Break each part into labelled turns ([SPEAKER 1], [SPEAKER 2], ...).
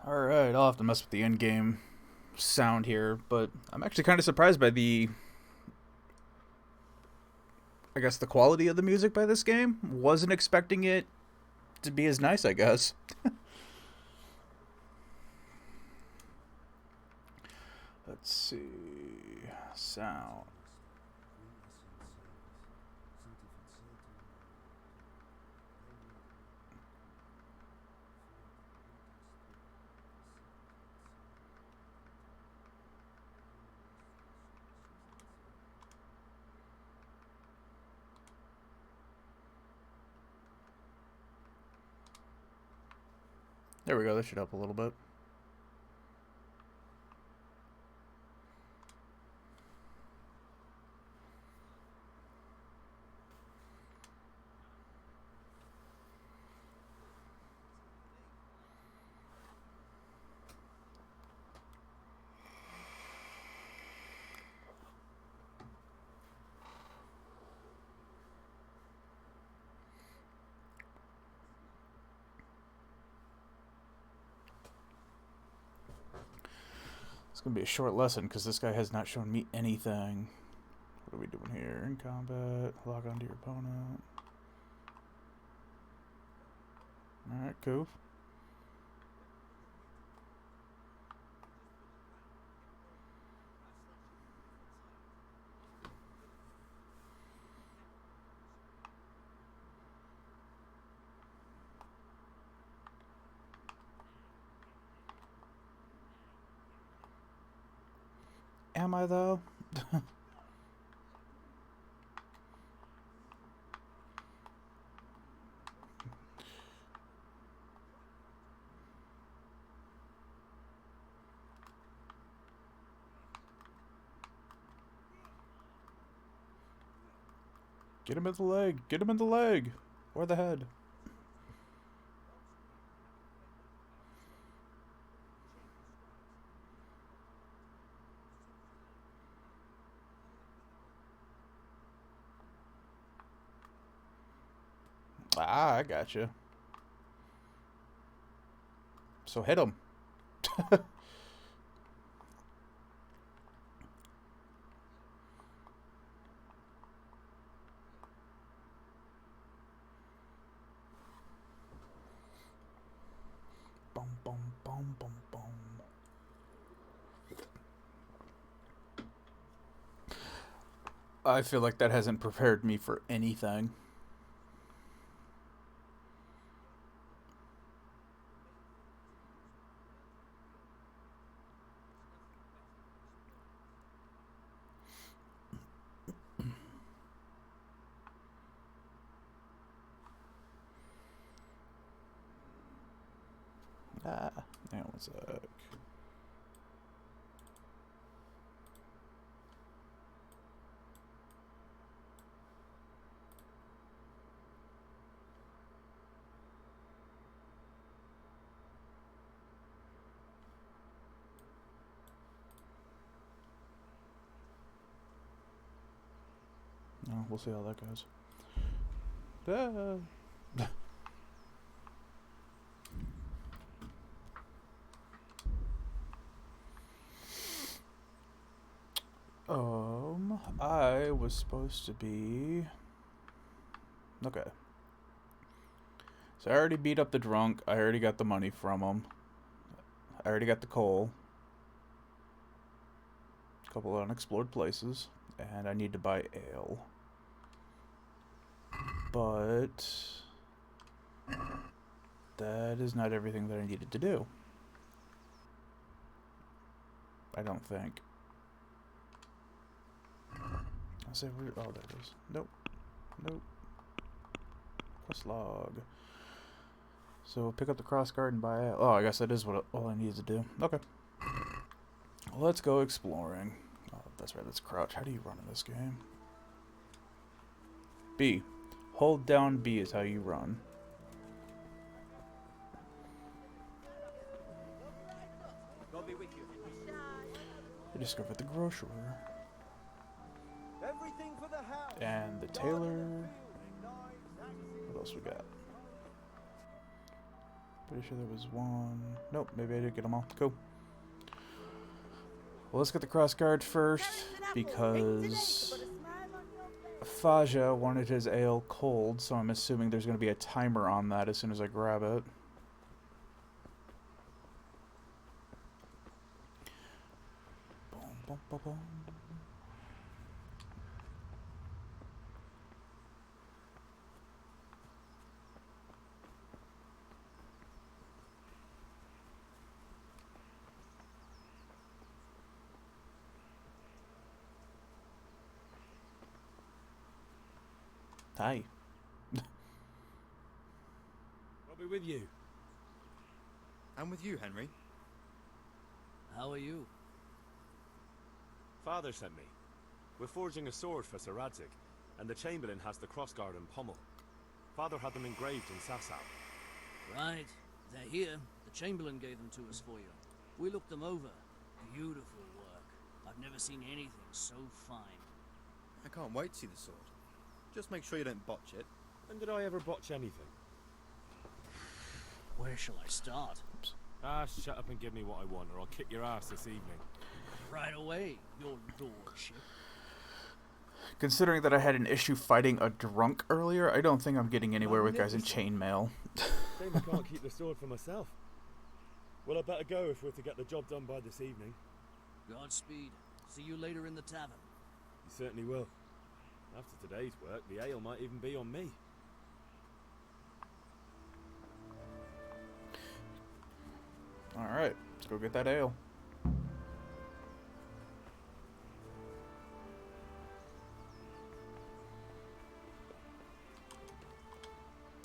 [SPEAKER 1] Alright, I'll have to mess with the in-game sound here, but I'm actually kind of surprised by the quality of the music by this game. Wasn't expecting it to be as nice, I guess. Let's see. Sound. There we go, that should help a little bit. It's gonna be a short lesson because this guy has not shown me anything. What are we doing here? In combat, log on to your opponent. Alright, cool. Am I though? Get him in the leg! Get him in the leg! Or the head. Ah, I gotcha. So hit him. Boom, boom, boom, boom, boom. I feel like that hasn't prepared me for anything. Ah, hang on one sec. No, we'll see how that goes. Ah. I was supposed to be... Okay. So I already beat up the drunk. I already got the money from him. I already got the coal. A couple of unexplored places. And I need to buy ale. But... that is not everything that I needed to do. I don't think. I'll say, oh, there it is. Nope. Nope. Quest log. So pick up the cross guard and buy it. Oh, I guess that is what all I needed to do. Okay. Let's go exploring. Oh, that's right. Let's crouch. How do you run in this game? B. Hold down B is how you run. I discovered the grocer. And the tailor. What else we got? Pretty sure there was one. Nope, maybe I did get them all. Cool. Well, let's get the crossguard first, because Faja wanted his ale cold, so I'm assuming there's going to be a timer on that as soon as I grab it. Boom, boom, boom, boom. Hi.
[SPEAKER 2] I'll be with you.
[SPEAKER 3] I'm with you, Henry.
[SPEAKER 4] How are you?
[SPEAKER 2] Father sent me. We're forging a sword for Sir Radzig, and the Chamberlain has the crossguard and pommel. Father had them engraved in Sasau.
[SPEAKER 4] Right. They're here. The Chamberlain gave them to us for you. We looked them over. Beautiful work. I've never seen anything so fine.
[SPEAKER 3] I can't wait to see the sword. Just make sure you don't botch it.
[SPEAKER 2] When did I ever botch anything?
[SPEAKER 4] Where shall I start?
[SPEAKER 2] Ah, shut up and give me what I want, or I'll kick your ass this evening.
[SPEAKER 4] Right away, your lordship.
[SPEAKER 1] Considering that I had an issue fighting a drunk earlier, I don't think I'm getting anywhere with guys in chainmail.
[SPEAKER 2] Shame I can't keep the sword for myself. Well, I better go if we're to get the job done by this evening.
[SPEAKER 4] Godspeed. See you later in the tavern.
[SPEAKER 2] You certainly will. After today's work, the ale might even be on me.
[SPEAKER 1] Alright, let's go get that ale.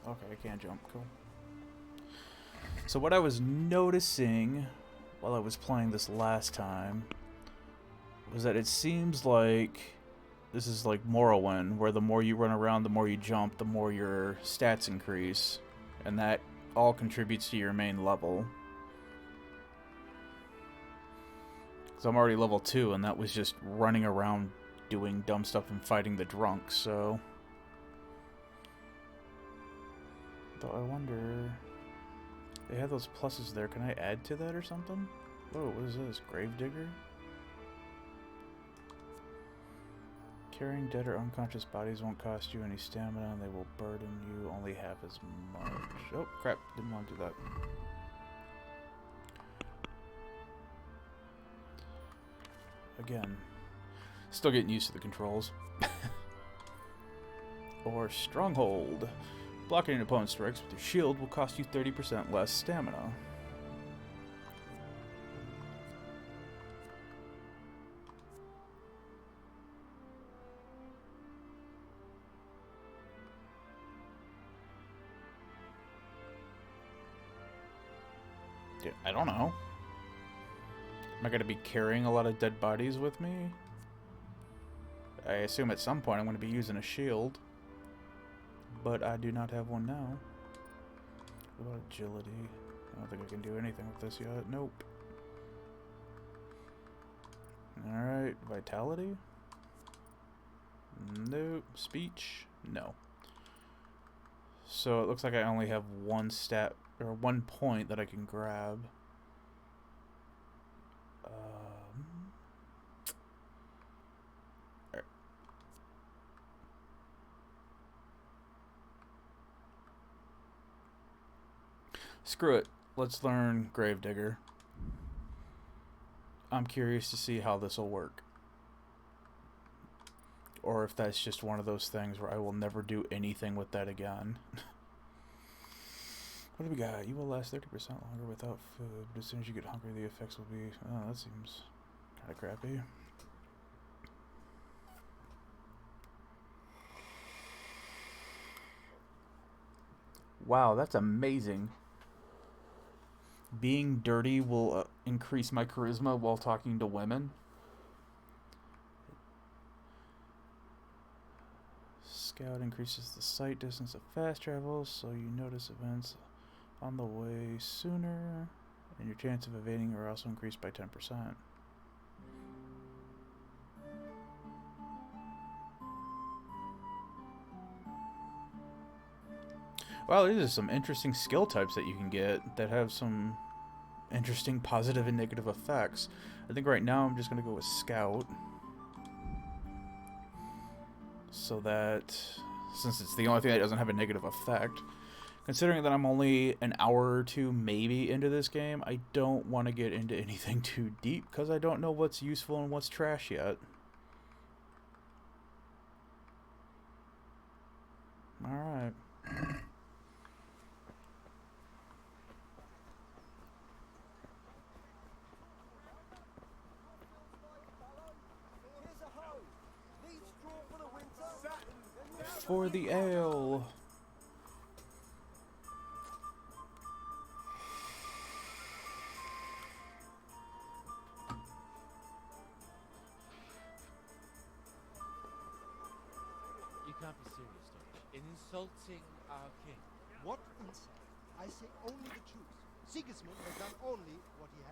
[SPEAKER 1] Okay, I can't jump. Cool. So what I was noticing while I was playing this last time was that it seems like this is like Morrowind, where the more you run around, the more you jump, the more your stats increase. And that all contributes to your main level. Because I'm already level 2, and that was just running around doing dumb stuff and fighting the drunks, so... Though I wonder... They have those pluses there. Can I add to that or something? Whoa, what is this? Gravedigger? Carrying dead or unconscious bodies won't cost you any stamina, and they will burden you only half as much. Oh, crap. Didn't want to do that. Again, still getting used to the controls. Or Stronghold. Blocking an opponent's strikes with your shield will cost you 30% less stamina. Yeah, I don't know. Am I going to be carrying a lot of dead bodies with me? I assume at some point I'm going to be using a shield. But I do not have one now. What about agility? I don't think I can do anything with this yet. Nope. Alright, vitality? Nope. Speech? No. So it looks like I only have one stat, or 1 point that I can grab. Screw it. Let's learn Gravedigger. I'm curious to see how this will work. Or if that's just one of those things where I will never do anything with that again. What do we got? You will last 30% longer without food, but as soon as you get hungry, the effects will be... Oh, that seems kind of crappy. Wow, that's amazing. Being dirty will increase my charisma while talking to women. Scout increases the sight distance of fast travel, so you notice events on the way sooner, and your chance of evading are also increased by 10%. Wow, these are some interesting skill types that you can get that have some interesting positive and negative effects. I think right now I'm just going to go with Scout. So that, since it's the only thing that doesn't have a negative effect, considering that I'm only an hour or two maybe into this game, I don't want to get into anything too deep because I don't know what's useful and what's trash yet. Alright. For the ale.
[SPEAKER 5] You can't be serious, Dodge. Insulting our king.
[SPEAKER 6] What insult? I say only the truth. Sigismund has done only what he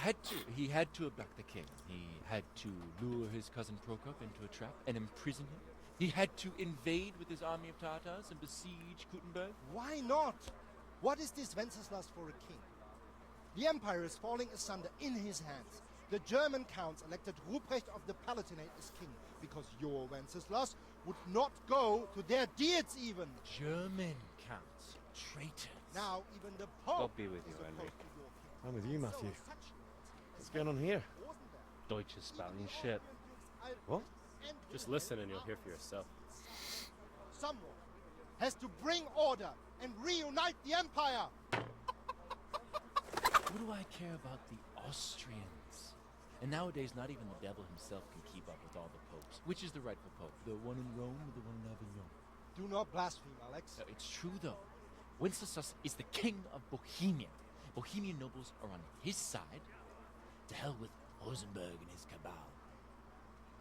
[SPEAKER 6] had to.
[SPEAKER 5] He had to abduct the king. He had to lure his cousin Prokop into a trap and imprison him. He had to invade with his army of Tatars and besiege Kuttenberg.
[SPEAKER 6] Why not? What is this Wenceslas for a king? The empire is falling asunder in his hands. The German counts elected Ruprecht of the Palatinate as king because your Wenceslas would not go to their deeds even.
[SPEAKER 5] German counts. Traitors.
[SPEAKER 6] Now even the Pope
[SPEAKER 7] God be with you,
[SPEAKER 6] is
[SPEAKER 7] Henry.
[SPEAKER 6] opposed to your king.
[SPEAKER 2] I'm with you, Matthew.
[SPEAKER 6] So such
[SPEAKER 2] What's going on here?
[SPEAKER 6] wasn't there?
[SPEAKER 7] Deutsch is spouting shit.
[SPEAKER 2] What?
[SPEAKER 7] Just listen and you'll hear for yourself.
[SPEAKER 6] Someone has to bring order and reunite the empire.
[SPEAKER 5] What do I care about the Austrians? And nowadays, not even the devil himself can keep up with all the popes. Which is the rightful pope? The one in Rome or the one in Avignon?
[SPEAKER 6] Do not blaspheme, Alex.
[SPEAKER 5] It's true, though. Wenceslas is the king of Bohemia. Bohemian nobles are on his side. To hell with Rosenberg and his cabal.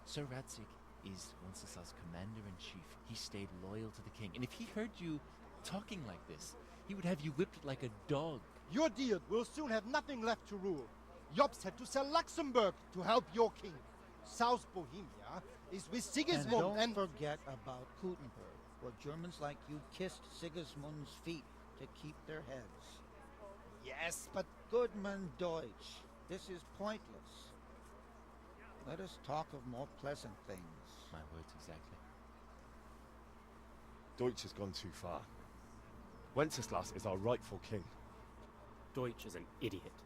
[SPEAKER 5] Sir Radzik is Wenceslas' commander-in-chief. He stayed loyal to the king. And if he heard you talking like this, he would have you whipped like a dog.
[SPEAKER 6] Your deal will soon have nothing left to rule. Jobst had to sell Luxembourg to help your king. South Bohemia is with Sigismund
[SPEAKER 8] And don't forget about Kuttenberg, where Germans like you kissed Sigismund's feet to keep their heads.
[SPEAKER 6] Yes, but
[SPEAKER 8] Goodman Deutsch, this is pointless. Let us talk of more pleasant things.
[SPEAKER 5] My words exactly.
[SPEAKER 2] Deutsch has gone too far. Wenceslas is our rightful king.
[SPEAKER 7] Deutsch is an idiot.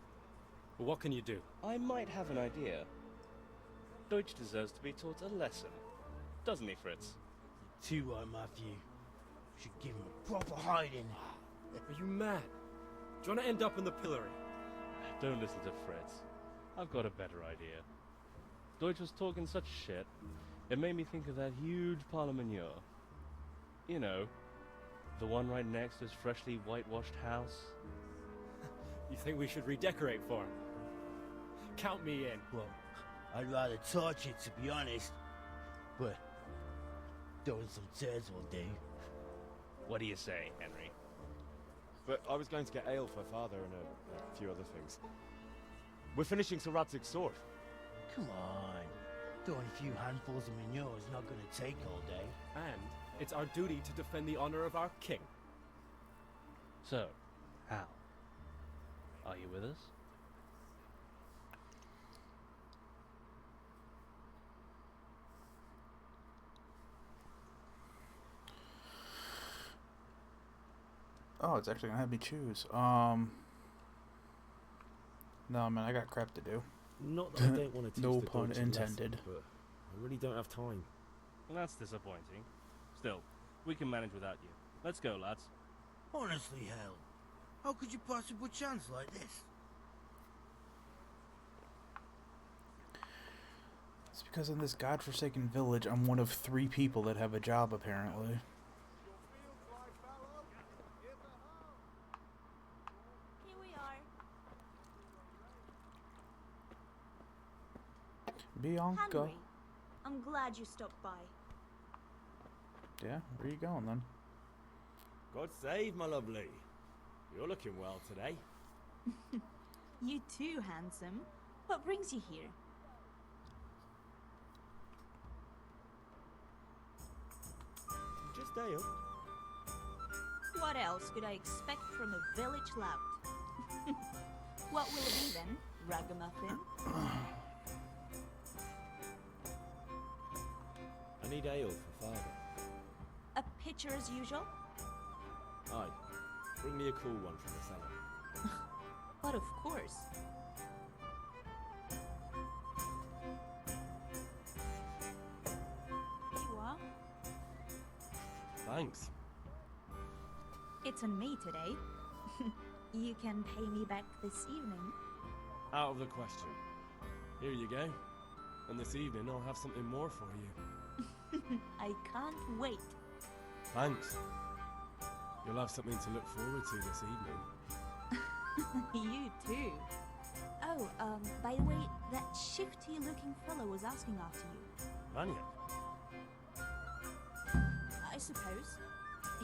[SPEAKER 7] But what can you do? I might have an idea. Deutsch deserves to be taught a lesson. Doesn't he, Fritz?
[SPEAKER 9] Too right, Matthew. Should give him a proper hiding.
[SPEAKER 7] Are you mad? Do you want to end up in the pillory? Don't listen to Fritz. I've got a better idea. Deutsch was talking such shit, it made me think of that huge parliament. You know, the one right next to his freshly whitewashed house.
[SPEAKER 9] You think we should redecorate for him? Count me in. Well, I'd rather torch it, to be honest. But throwing some tears will do.
[SPEAKER 7] What do you say, Henry?
[SPEAKER 2] But I was going to get ale for father and a few other things. We're finishing Sir Radzig's sword.
[SPEAKER 9] Come on. Throwing a few handfuls of manure is not going to take all day.
[SPEAKER 10] And it's our duty to defend the honor of our king.
[SPEAKER 7] So, Hal, are you with us?
[SPEAKER 1] Oh, it's actually gonna have me choose. No, man, I got crap to do.
[SPEAKER 2] Not that I don't want to teach
[SPEAKER 1] No
[SPEAKER 2] the
[SPEAKER 1] pun
[SPEAKER 2] Deutsch a
[SPEAKER 1] intended.
[SPEAKER 2] lesson, but I really don't have time.
[SPEAKER 7] Well, that's disappointing. Still, we can manage without you. Let's go, lads.
[SPEAKER 9] Honestly, hell. How could you possibly chance like this?
[SPEAKER 1] It's because in this godforsaken village, I'm one of 3 people that have a job, apparently.
[SPEAKER 11] Here we are.
[SPEAKER 1] Bianca.
[SPEAKER 11] Henry, I'm glad you stopped by.
[SPEAKER 1] Yeah, where you going then?
[SPEAKER 2] God save my lovely. You're looking well today.
[SPEAKER 11] You too, handsome. What brings you here?
[SPEAKER 2] Just day up.
[SPEAKER 11] What else could I expect from a village lout? What will it be then, ragamuffin?
[SPEAKER 2] I need ale for father.
[SPEAKER 11] A pitcher as usual?
[SPEAKER 2] Aye. Bring me a cool one from the cellar.
[SPEAKER 11] But of course. Here you are.
[SPEAKER 2] Thanks.
[SPEAKER 11] It's on me today. You can pay me back this evening.
[SPEAKER 2] Out of the question. Here you go. And this evening I'll have something more for you.
[SPEAKER 11] I can't wait.
[SPEAKER 2] Thanks. You'll have something to look forward to this evening.
[SPEAKER 11] You too. Oh, by the way, that shifty-looking fellow was asking after you.
[SPEAKER 2] Vanya?
[SPEAKER 11] I suppose.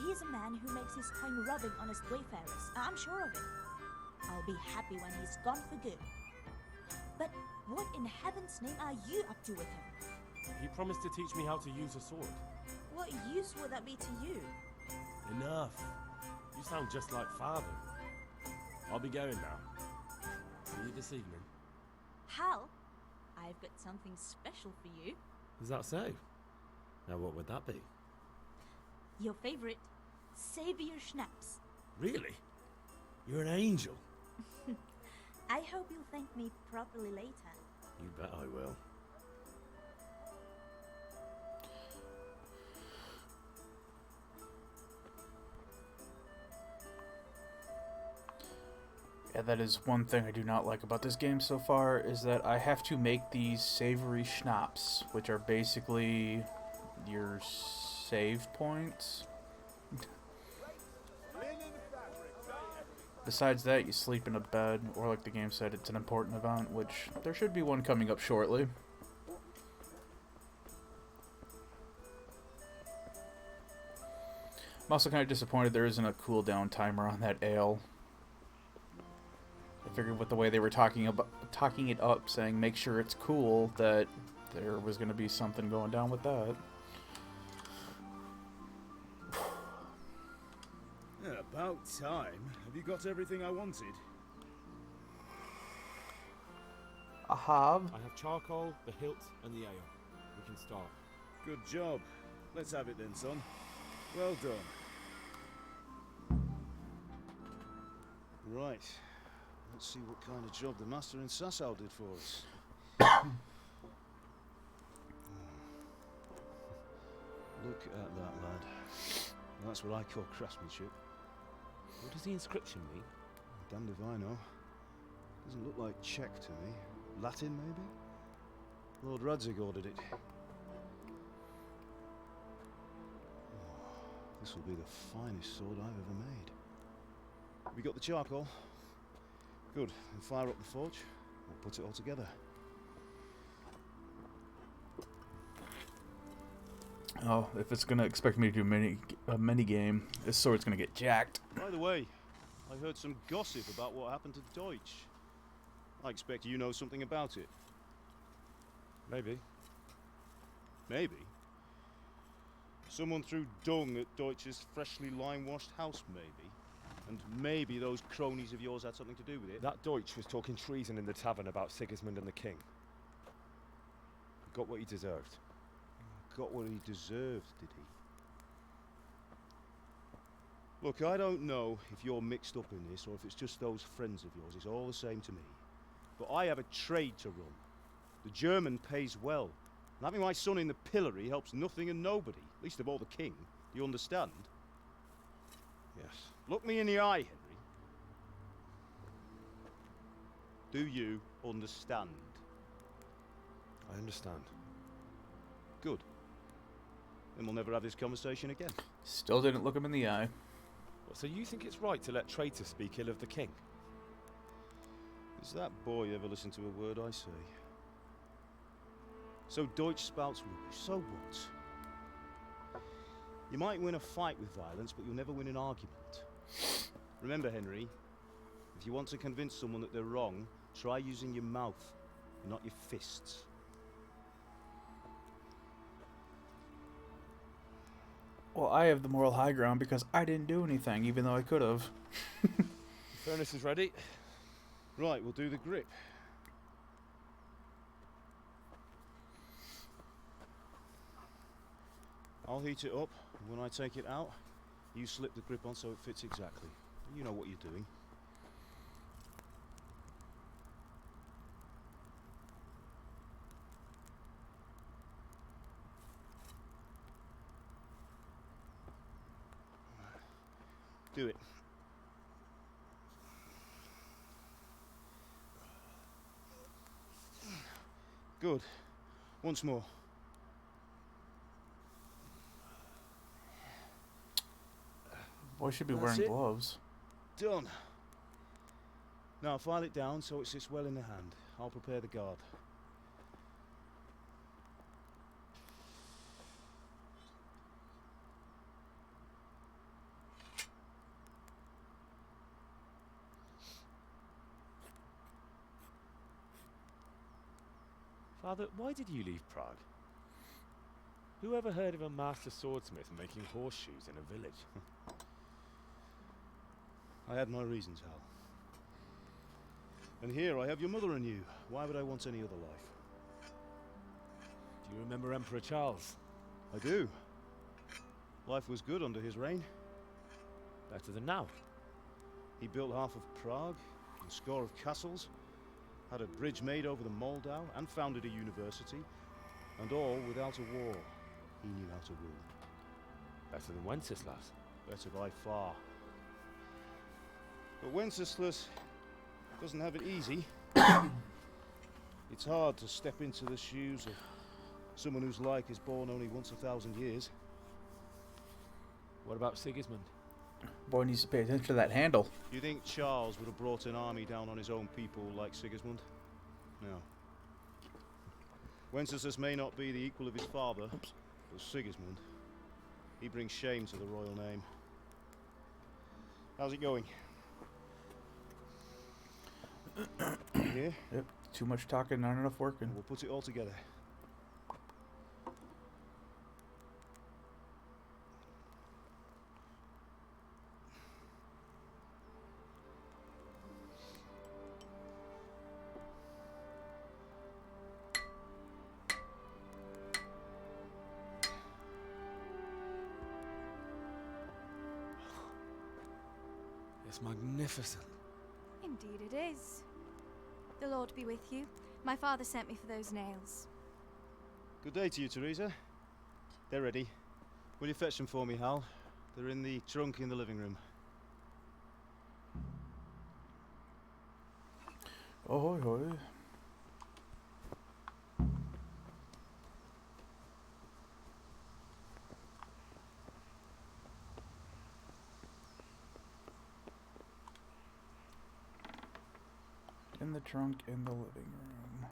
[SPEAKER 11] He's a man who makes his coin robbing honest wayfarers. I'm sure of it. I'll be happy when he's gone for good. But what in heaven's name are you up to with him?
[SPEAKER 2] He promised to teach me how to use a sword.
[SPEAKER 11] What use would that be to you?
[SPEAKER 2] Enough. You sound just like father. I'll be going now. See you this evening.
[SPEAKER 11] Hal, I've got something special for you.
[SPEAKER 2] Is that so? Now what would that be?
[SPEAKER 11] Your favorite, Savior Schnapps.
[SPEAKER 2] Really? You're an angel.
[SPEAKER 11] I hope you'll thank me properly later.
[SPEAKER 2] You bet I will.
[SPEAKER 1] Yeah, that is one thing I do not like about this game so far, is that I have to make these savory schnapps, which are basically your save points. Besides that, you sleep in a bed, or like the game said, it's an important event, which there should be one coming up shortly. I'm also kind of disappointed there isn't a cooldown timer on that ale. I figured with the way they were talking it up, saying make sure it's cool, that there was going to be something going down with that.
[SPEAKER 12] Yeah, about time. Have you got everything I wanted?
[SPEAKER 1] I have.
[SPEAKER 2] I have charcoal, the hilt, and the ale. We can start.
[SPEAKER 12] Good job. Let's have it then, son. Well done. Right. Let's see what kind of job the master in Sasau did for us. Look at that, lad. That's what I call craftsmanship.
[SPEAKER 2] What does the inscription mean?
[SPEAKER 12] Damned if I know. Doesn't look like Czech to me. Latin, maybe? Lord Radzig ordered it. This will be the finest sword I've ever made. We got the charcoal? Good. Then fire up the forge. We'll put it all together.
[SPEAKER 1] Oh, if it's gonna expect me to do a mini game, this sword's gonna get jacked.
[SPEAKER 12] By the way, I heard some gossip about what happened to Deutsch. I expect you know something about it.
[SPEAKER 2] Maybe.
[SPEAKER 12] Maybe? Someone threw dung at Deutsch's freshly lime-washed house, maybe? And maybe those cronies of yours had something to do with it?
[SPEAKER 2] That Deutsch was talking treason in the tavern about Sigismund and the king. He got what he deserved.
[SPEAKER 12] Got what he deserved, did he? Look, I don't know if you're mixed up in this or if it's just those friends of yours. It's all the same to me. But I have a trade to run. The German pays well. And having my son in the pillory helps nothing and nobody, least of all the king. Do you understand? Yes. Look me in the eye, Henry. Do you understand?
[SPEAKER 2] I understand.
[SPEAKER 12] Good. Then we'll never have this conversation again.
[SPEAKER 1] Still didn't look him in the eye.
[SPEAKER 2] So you think it's right to let traitors speak ill of the king?
[SPEAKER 12] Does that boy ever listen to a word I say? So Deutsch spouts rubbish. So what? You might win a fight with violence, but you'll never win an argument. Remember, Henry, if you want to convince someone that they're wrong, try using your mouth, and not your fists.
[SPEAKER 1] Well, I have the moral high ground because I didn't do anything, even though I could have.
[SPEAKER 2] Furnace is ready.
[SPEAKER 12] Right, we'll do the grip. I'll heat it up, and when I take it out, you slip the grip on so it fits exactly. You know what you're doing. Do it. Good. Once more.
[SPEAKER 1] Boy should be
[SPEAKER 12] That's
[SPEAKER 1] wearing
[SPEAKER 12] it.
[SPEAKER 1] gloves.
[SPEAKER 12] Done. Now file it down so it sits well in the hand. I'll prepare the guard.
[SPEAKER 2] Father, why did you leave Prague? Who ever heard of a master swordsmith making horseshoes in a village?
[SPEAKER 12] I had my reasons, Hal. And here I have your mother and you. Why would I want any other life?
[SPEAKER 2] Do you remember Emperor Charles?
[SPEAKER 12] I do. Life was good under his reign.
[SPEAKER 2] Better than now.
[SPEAKER 12] He built half of Prague, a score of castles, had a bridge made over the Moldau, and founded a university, and all without a war. He knew how to rule.
[SPEAKER 2] Better than Wenceslas.
[SPEAKER 12] Better by far. But Wenceslas doesn't have it easy. It's hard to step into the shoes of someone whose like is born only once 1,000 years.
[SPEAKER 2] What about Sigismund?
[SPEAKER 1] Boy needs to pay attention to that handle.
[SPEAKER 12] You think Charles would have brought an army down on his own people like Sigismund? No. Wenceslas may not be the equal of his father, but Sigismund, he brings shame to the royal name. How's it going? Here?
[SPEAKER 1] Yep. Too much talking, not enough working.
[SPEAKER 12] We'll put it all together.
[SPEAKER 2] It's magnificent.
[SPEAKER 13] Indeed it is. The Lord be with you. My father sent me for those nails.
[SPEAKER 12] Good day to you, Teresa. They're ready. Will you fetch them for me, Hal? They're in the trunk in the living room.
[SPEAKER 1] Ahoy, hoy. In the trunk in the living room.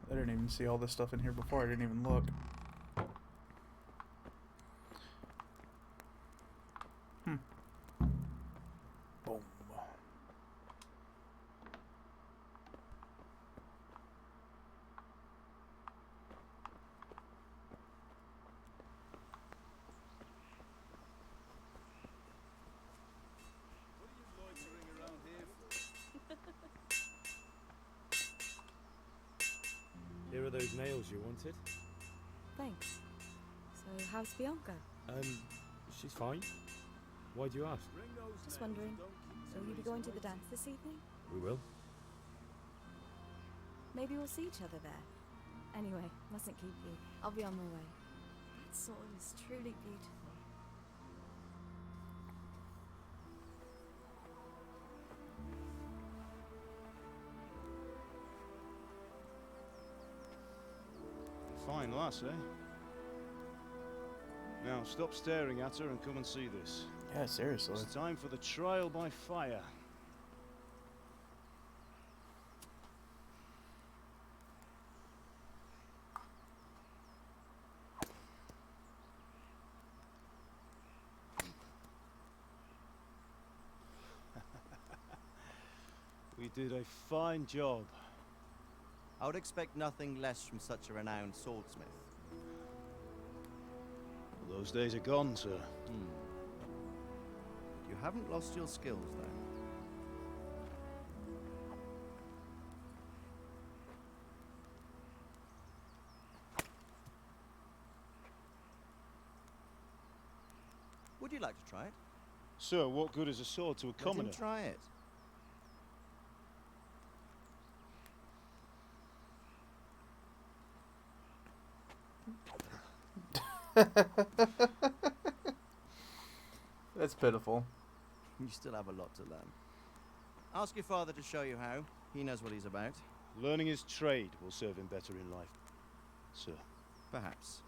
[SPEAKER 1] I didn't even see all this stuff in here before. I didn't even look. Boom.
[SPEAKER 2] Here are those nails you wanted.
[SPEAKER 14] Thanks. So, how's Bianca?
[SPEAKER 2] She's fine. Why do you ask?
[SPEAKER 14] Just wondering. So, you'll be going to the dance this evening?
[SPEAKER 2] We will.
[SPEAKER 14] Maybe we'll see each other there. Anyway, mustn't keep you. I'll be on my way. That sword is truly beautiful.
[SPEAKER 12] Fine lass, eh? Now stop staring at her and come and see this.
[SPEAKER 1] Yeah, seriously.
[SPEAKER 12] It's time for the trial by fire. did a fine job.
[SPEAKER 3] I would expect nothing less from such a renowned swordsmith.
[SPEAKER 12] Well, those days are gone, sir.
[SPEAKER 3] You haven't lost your skills, though. Would you like to try it?
[SPEAKER 12] Sir, what good is a sword to a commoner?
[SPEAKER 3] Let him try it.
[SPEAKER 1] That's pitiful.
[SPEAKER 3] You still have a lot to learn. Ask your father to show you how. He knows what he's about.
[SPEAKER 12] Learning his trade will serve him better in life, sir.
[SPEAKER 3] Perhaps.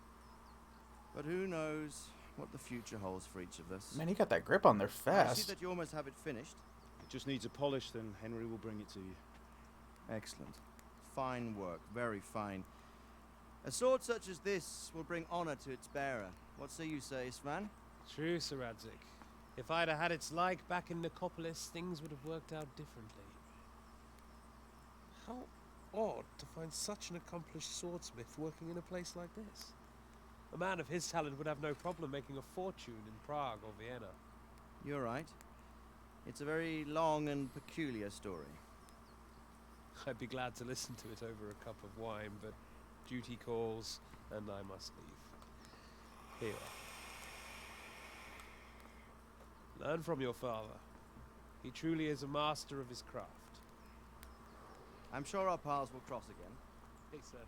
[SPEAKER 3] But who knows what the future holds for each of us.
[SPEAKER 1] Man, he got that grip on there
[SPEAKER 3] I
[SPEAKER 1] fast.
[SPEAKER 3] see that you almost have it finished.
[SPEAKER 12] It just needs a polish, then Henry will bring it to you.
[SPEAKER 3] Excellent. Fine work. Very fine. A sword such as this will bring honor to its bearer. What say you, Svan?
[SPEAKER 7] True, Sir Radzik. If I'd have had its like back in Nicopolis, things would have worked out differently. How odd to find such an accomplished swordsmith working in a place like this. A man of his talent would have no problem making a fortune in Prague or Vienna.
[SPEAKER 3] You're right. It's a very long and peculiar story.
[SPEAKER 7] I'd be glad to listen to it over a cup of wine, but duty calls, and I must leave. Here. Learn from your father. He truly is a master of his craft.
[SPEAKER 3] I'm sure our paths will cross again.
[SPEAKER 7] He certainly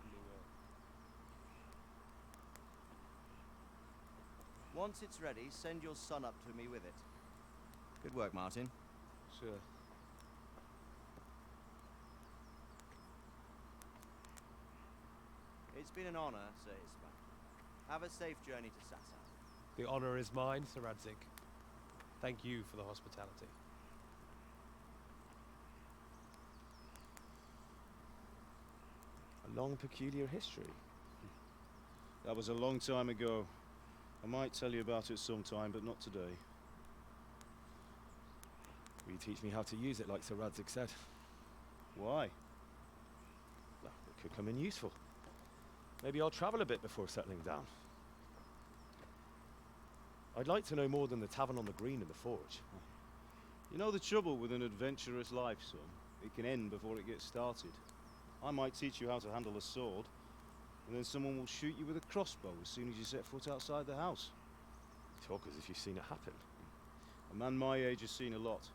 [SPEAKER 7] will.
[SPEAKER 3] Once it's ready, send your son up to me with it. Good work, Martin.
[SPEAKER 7] Sure.
[SPEAKER 3] It's been an honor, Sir Isma. Have a safe journey to Sassa.
[SPEAKER 7] The honor is mine, Sir Radzik. Thank you for the hospitality.
[SPEAKER 12] A long, peculiar history. That was a long time ago. I might tell you about it sometime, but not today.
[SPEAKER 2] Will you teach me how to use it, like Sir Radzik said?
[SPEAKER 12] Why?
[SPEAKER 2] Well, it could come in useful. Maybe I'll travel a bit before settling down. I'd like to know more than the tavern on the green and the forge.
[SPEAKER 12] You know the trouble with an adventurous life, son? It can end before it gets started. I might teach you how to handle a sword, and then someone will shoot you with a crossbow as soon as you set foot outside the house.
[SPEAKER 2] You talk as if you've seen it happen.
[SPEAKER 12] A man my age has seen a lot.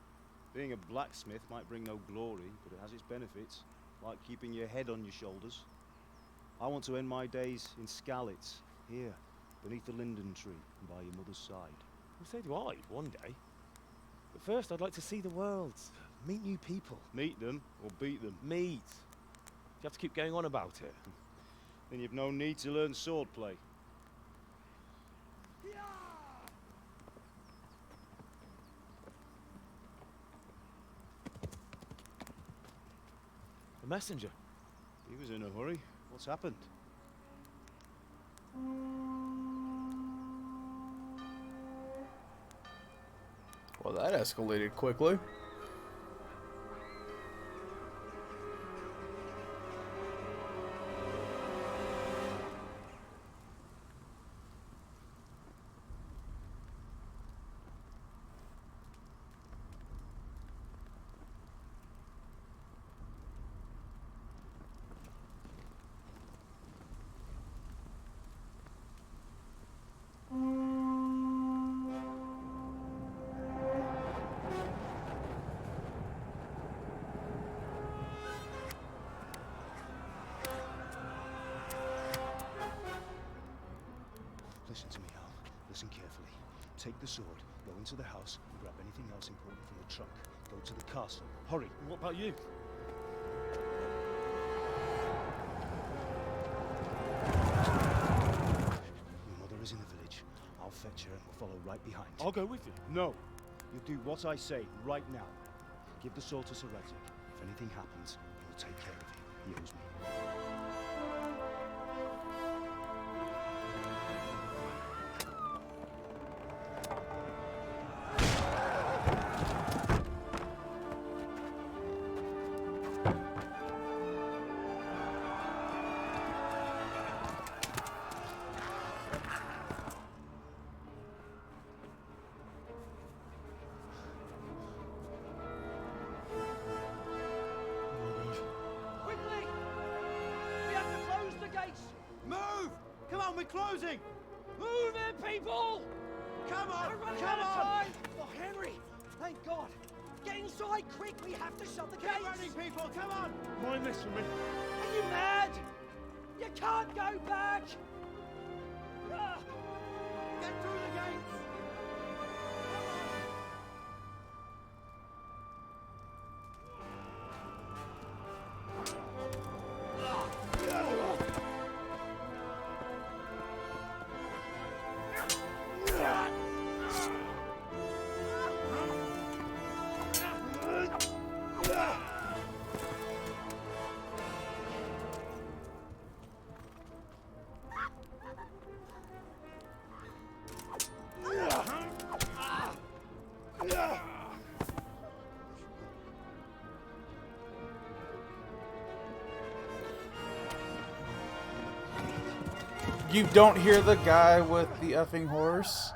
[SPEAKER 12] Being a blacksmith might bring no glory, but it has its benefits, like keeping your head on your shoulders. I want to end my days in Skalitz, here, beneath the linden tree and by your mother's side.
[SPEAKER 2] Well, so do I, one day. But first, I'd like to see the world, meet new people.
[SPEAKER 12] Meet them, or beat them?
[SPEAKER 2] Meet. You have to keep going on about it.
[SPEAKER 12] Then you've no need to learn swordplay.
[SPEAKER 2] A messenger.
[SPEAKER 12] He was in a hurry. What's happened?
[SPEAKER 1] Well, that escalated quickly.
[SPEAKER 12] Listen to me, Al. Listen carefully. Take the sword, go into the house, and grab anything else important from the trunk. Go to the castle. Hurry.
[SPEAKER 2] What about you?
[SPEAKER 12] Your mother is in the village. I'll fetch her and we'll follow right behind.
[SPEAKER 2] I'll go with you.
[SPEAKER 12] No. You'll do what I say right now. Give the sword to Sir Radzik. If anything happens, he'll take care of you. He owes me.
[SPEAKER 3] Come on, we're closing!
[SPEAKER 9] Move it, people!
[SPEAKER 3] Come on!
[SPEAKER 9] We're running
[SPEAKER 3] Come
[SPEAKER 9] out of
[SPEAKER 3] on!
[SPEAKER 9] time! Oh, Henry! Thank God! Get inside quick! We have to shut the
[SPEAKER 3] Keep
[SPEAKER 9] gates!
[SPEAKER 3] running, people! Come on!
[SPEAKER 7] Mind this for me.
[SPEAKER 9] Are you mad? You can't go back! Ah.
[SPEAKER 3] Get through the gates!
[SPEAKER 1] You don't hear the guy with the effing horse?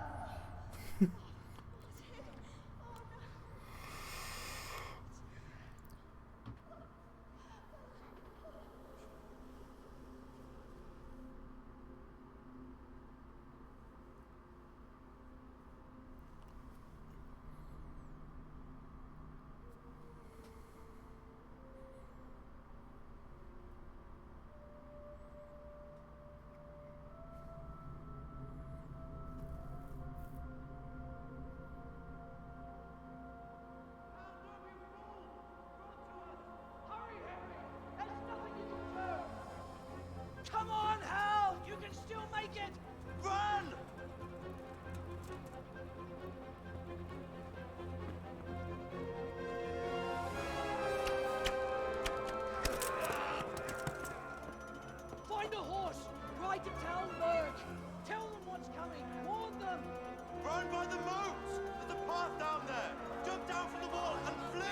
[SPEAKER 9] Come on, Hal! You can still make it! Run! Find a horse! Ride to Talmberg! Tell them what's coming! Warn them!
[SPEAKER 3] Run by the moats! There's a path down there! Jump down from the wall and flee!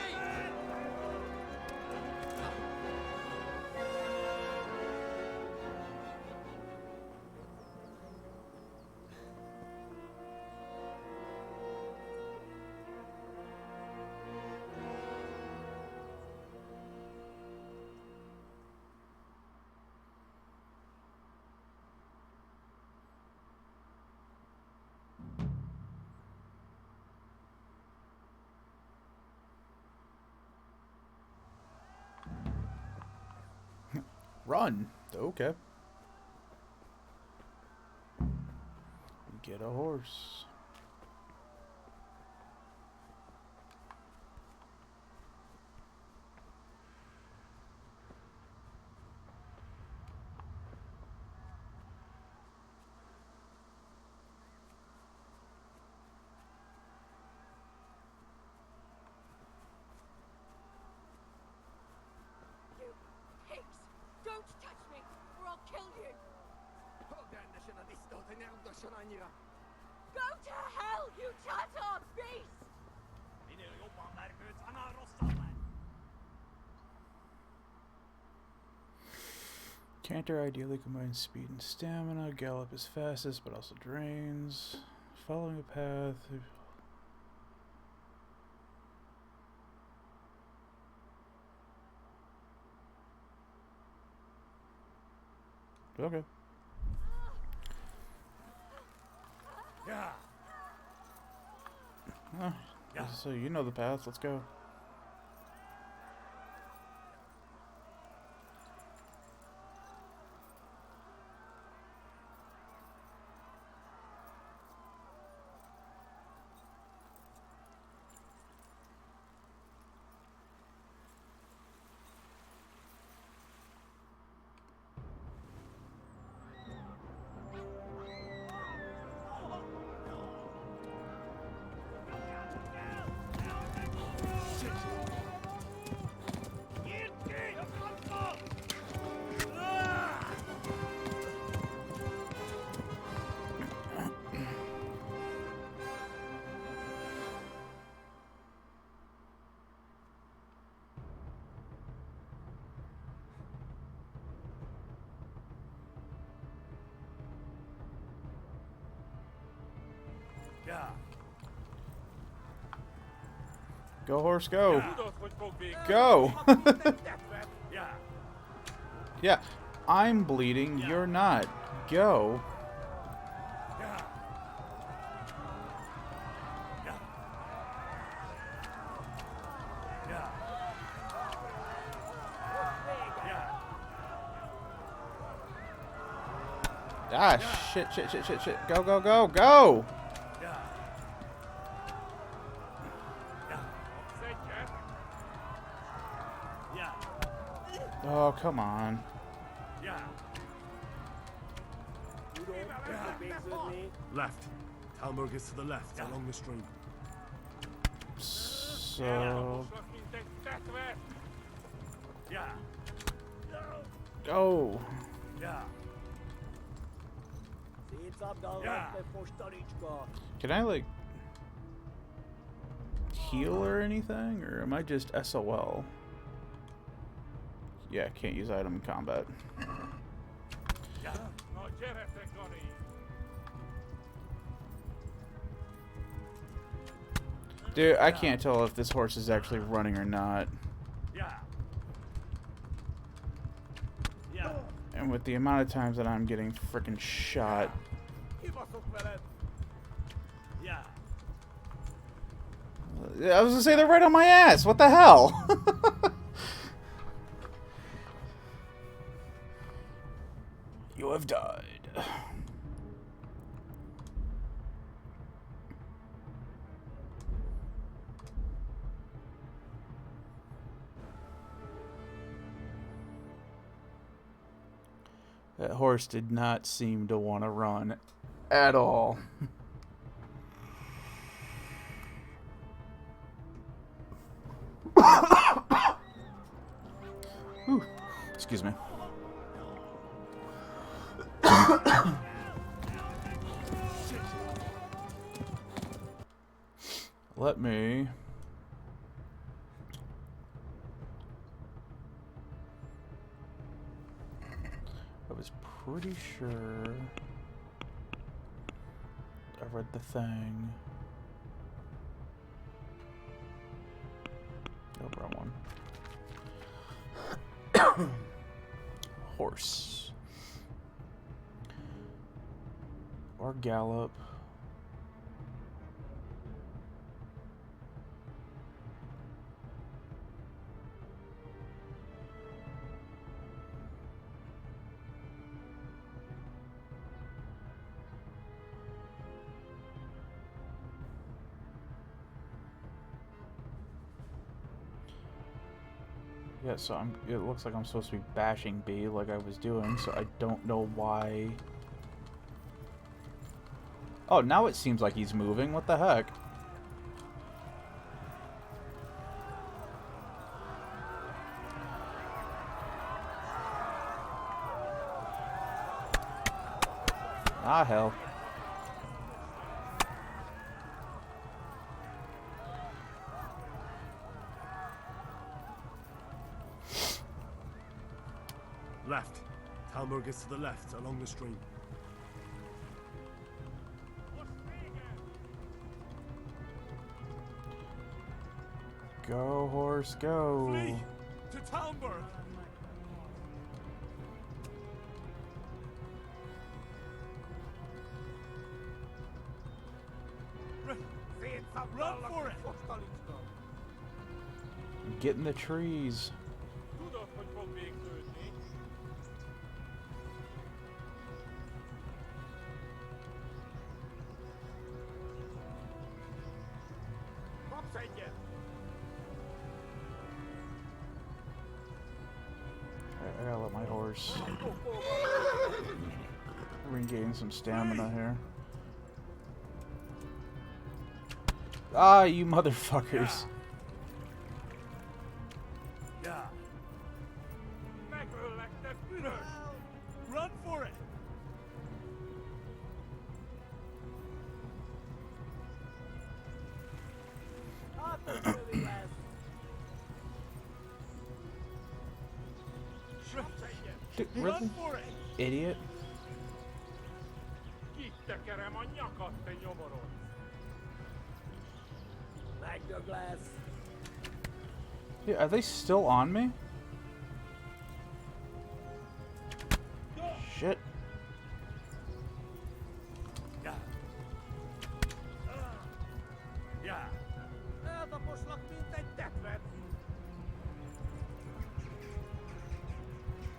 [SPEAKER 1] Run. Okay. Get a horse.
[SPEAKER 15] Don't touch me, or I'll kill you! Go to hell, you Tatar beast!
[SPEAKER 1] Canter ideally combines speed and stamina. Gallop is fastest, but also drains. Following a path. Okay.
[SPEAKER 3] Yeah.
[SPEAKER 1] So you know the path. Let's go. Go, horse, go. Go. Yeah, I'm bleeding. You're not. go. Ah, shit. Go, go, go, go! Oh, come on.
[SPEAKER 2] Left. Talmberg is to the left, along the stream.
[SPEAKER 1] So... Go! Can I, like, heal or anything? Or am I just SOL? Yeah, can't use item in combat. Dude, I can't tell if this horse is actually running or not. And with the amount of times that I'm getting frickin' shot. I was gonna say they're right on my ass. What the hell? You have died. That horse did not seem to want to run at all. Ooh, excuse me. Let me... I was pretty sure I read the thing. No, wrong one. Horse. Or gallop. Yeah, so it looks like I'm supposed to be bashing B like I was doing, so I don't know why. Oh, now it seems like he's moving. What the heck? Ah, hell.
[SPEAKER 2] Left. Talmberg is to the left, along the stream.
[SPEAKER 1] Go, horse, go.
[SPEAKER 2] Flee to Talmberg. Run for it.
[SPEAKER 1] Get in the trees. I gotta let my horse regain some stamina here. Ah, you motherfuckers.
[SPEAKER 2] Yeah. Run for it.
[SPEAKER 1] Dude, really? Idiot. Yeah, are they still on me?
[SPEAKER 9] Ja. Dat poszlak mint egy tetvet.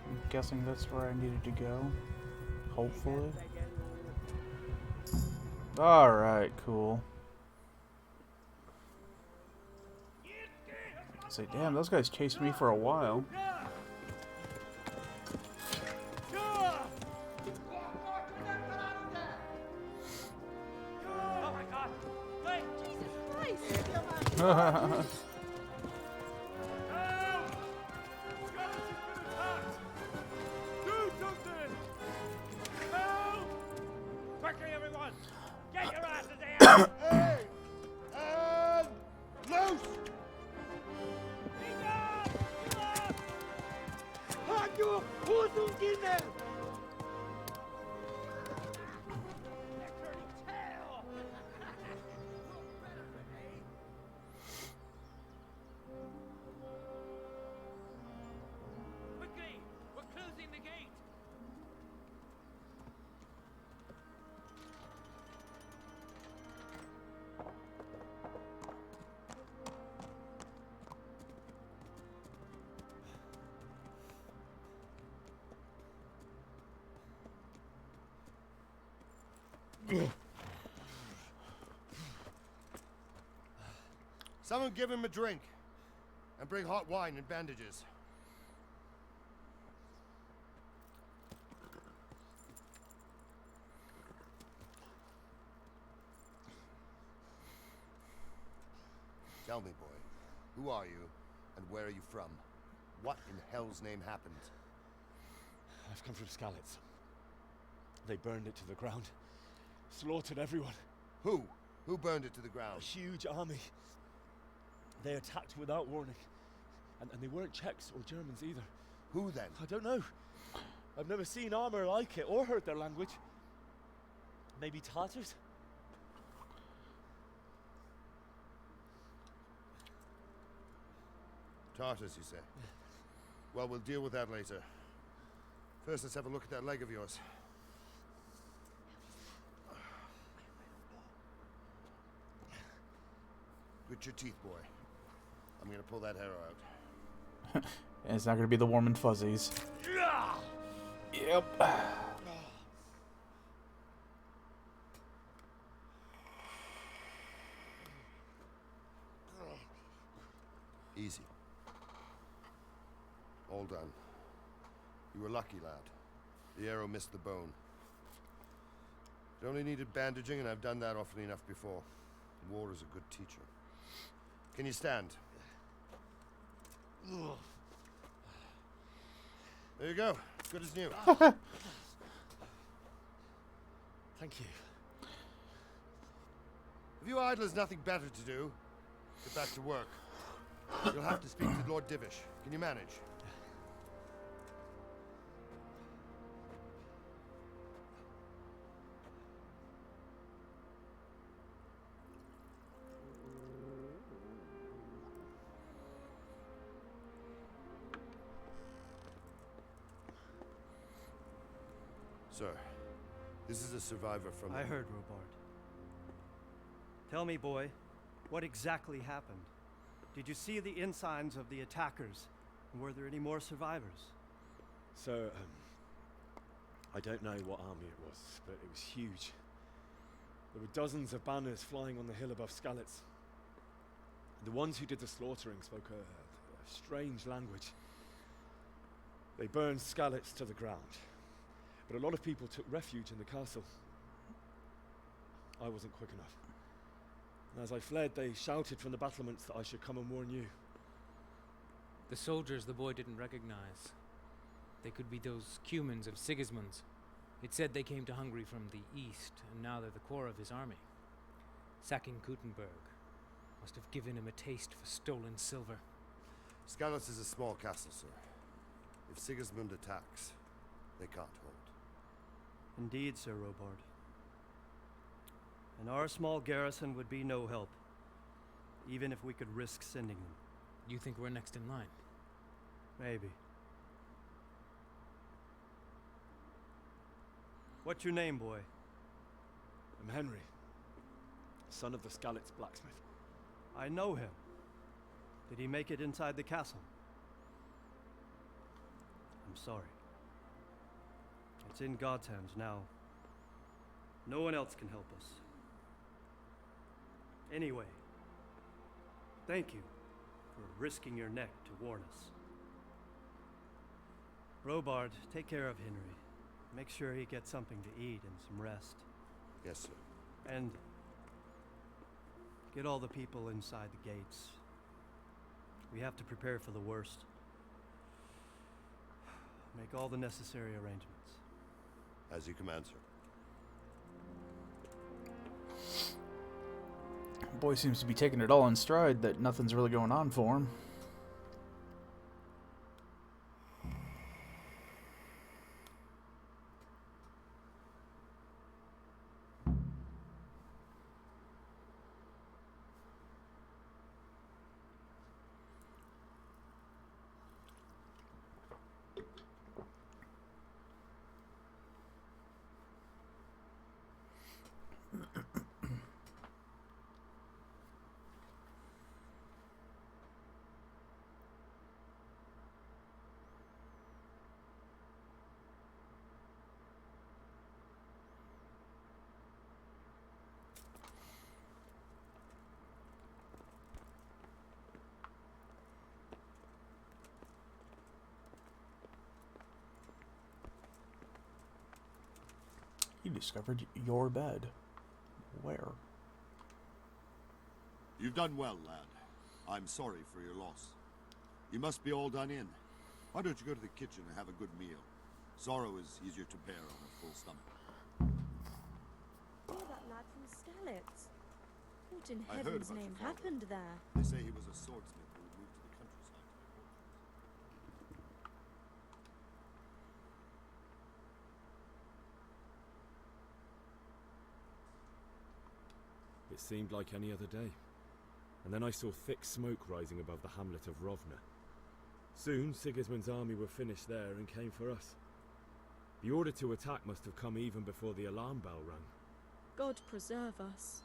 [SPEAKER 1] I'm guessing that's where I needed to go. Hopefully. Alright, cool. Say, damn, those guys chased me for a while.
[SPEAKER 9] Oh my god! Wait! Jesus Christ! Do something! Help! Quickly, everyone! Get your asses here!
[SPEAKER 6] Hey! And loose!
[SPEAKER 9] Hajdu! Huzun gine! Quickly! We're closing the gate!
[SPEAKER 6] Someone give him a drink. And bring hot wine and bandages. Tell me, boy, who are you and where are you from? What in hell's name happened?
[SPEAKER 7] I've come from Skalitz. They burned it to the ground. Slaughtered everyone.
[SPEAKER 6] Who? Who burned it to the ground?
[SPEAKER 7] A huge army. They attacked without warning. And they weren't Czechs or Germans either.
[SPEAKER 6] Who then?
[SPEAKER 7] I don't know. I've never seen armor like it or heard their language. Maybe Tatars?
[SPEAKER 6] Tartars, you say? Well, we'll deal with that later. First, let's have a look at that leg of yours. Grit your teeth, boy. I'm gonna pull that hair out.
[SPEAKER 1] And it's not gonna be the warm and fuzzies. Yep.
[SPEAKER 6] Easy. All done. You were lucky, lad. The arrow missed the bone. It only needed bandaging, and I've done that often enough before. War is a good teacher. Can you stand? There you go. Good as new.
[SPEAKER 7] Thank you.
[SPEAKER 6] If you idlers nothing better to do, get back to work. You'll have to speak to Lord Divish. Can you manage? Sir, this is a survivor from...
[SPEAKER 16] I heard, Robard. Tell me, boy, what exactly happened? Did you see the ensigns of the attackers? And were there any more survivors?
[SPEAKER 7] So, I don't know what army it was, but it was huge. There were dozens of banners flying on the hill above Skalitz. The ones who did the slaughtering spoke a strange language. They burned Skalitz to the ground. But a lot of people took refuge in the castle. I wasn't quick enough. And as I fled, they shouted from the battlements that I should come and warn you.
[SPEAKER 17] The soldiers the boy didn't recognize. They could be those Cumans of Sigismund's. It said they came to Hungary from the east, and now they're the core of his army. Sacking Kuttenberg must have given him a taste for stolen silver.
[SPEAKER 6] Skalitz is a small castle, sir. If Sigismund attacks, they can't hold.
[SPEAKER 16] Indeed, Sir Robard. And our small garrison would be no help, even if we could risk sending them.
[SPEAKER 17] You think we're next in line?
[SPEAKER 16] Maybe. What's your name, boy?
[SPEAKER 7] I'm Henry, son of the Skalitz blacksmith.
[SPEAKER 16] I know him. Did he make it inside the castle? I'm sorry. It's in God's hands now. No one else can help us. Anyway, thank you for risking your neck to warn us. Robard, take care of Henry. Make sure he gets something to eat and some rest.
[SPEAKER 18] Yes, sir.
[SPEAKER 16] And get all the people inside the gates. We have to prepare for the worst. Make all the necessary arrangements.
[SPEAKER 18] As you command, sir.
[SPEAKER 1] Boy seems to be taking it all in stride that nothing's really going on for him. You discovered your bed. Where?
[SPEAKER 19] You've done well, lad. I'm sorry for your loss. You must be all done in. Why don't you go to the kitchen and have a good meal? Sorrow is easier to bear on a full stomach.
[SPEAKER 11] You're that lad from Skalitz. What in
[SPEAKER 19] I heard
[SPEAKER 11] heaven's
[SPEAKER 19] about your
[SPEAKER 11] name
[SPEAKER 19] father.
[SPEAKER 11] happened there?
[SPEAKER 19] They say he was a swordsmith who moved to the countryside.
[SPEAKER 2] It seemed like any other day. And then I saw thick smoke rising above the hamlet of Rovna. Soon, Sigismund's army were finished there and came for us. The order to attack must have come even before the alarm bell rang.
[SPEAKER 11] God preserve us.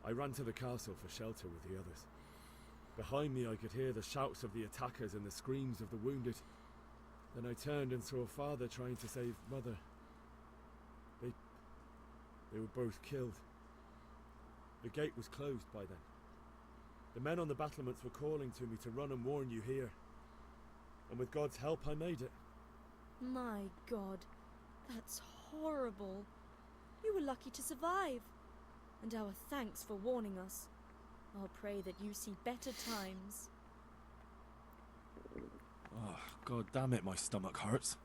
[SPEAKER 2] I ran to the castle for shelter with the others. Behind me I could hear the shouts of the attackers and the screams of the wounded. Then I turned and saw father trying to save mother. They were both killed. The gate was closed by then. The men on the battlements were calling to me to run and warn you here. And with God's help I made it.
[SPEAKER 11] My God, that's horrible. You were lucky to survive. And our thanks for warning us. I'll pray that you see better times.
[SPEAKER 2] Oh, God damn it, my stomach hurts.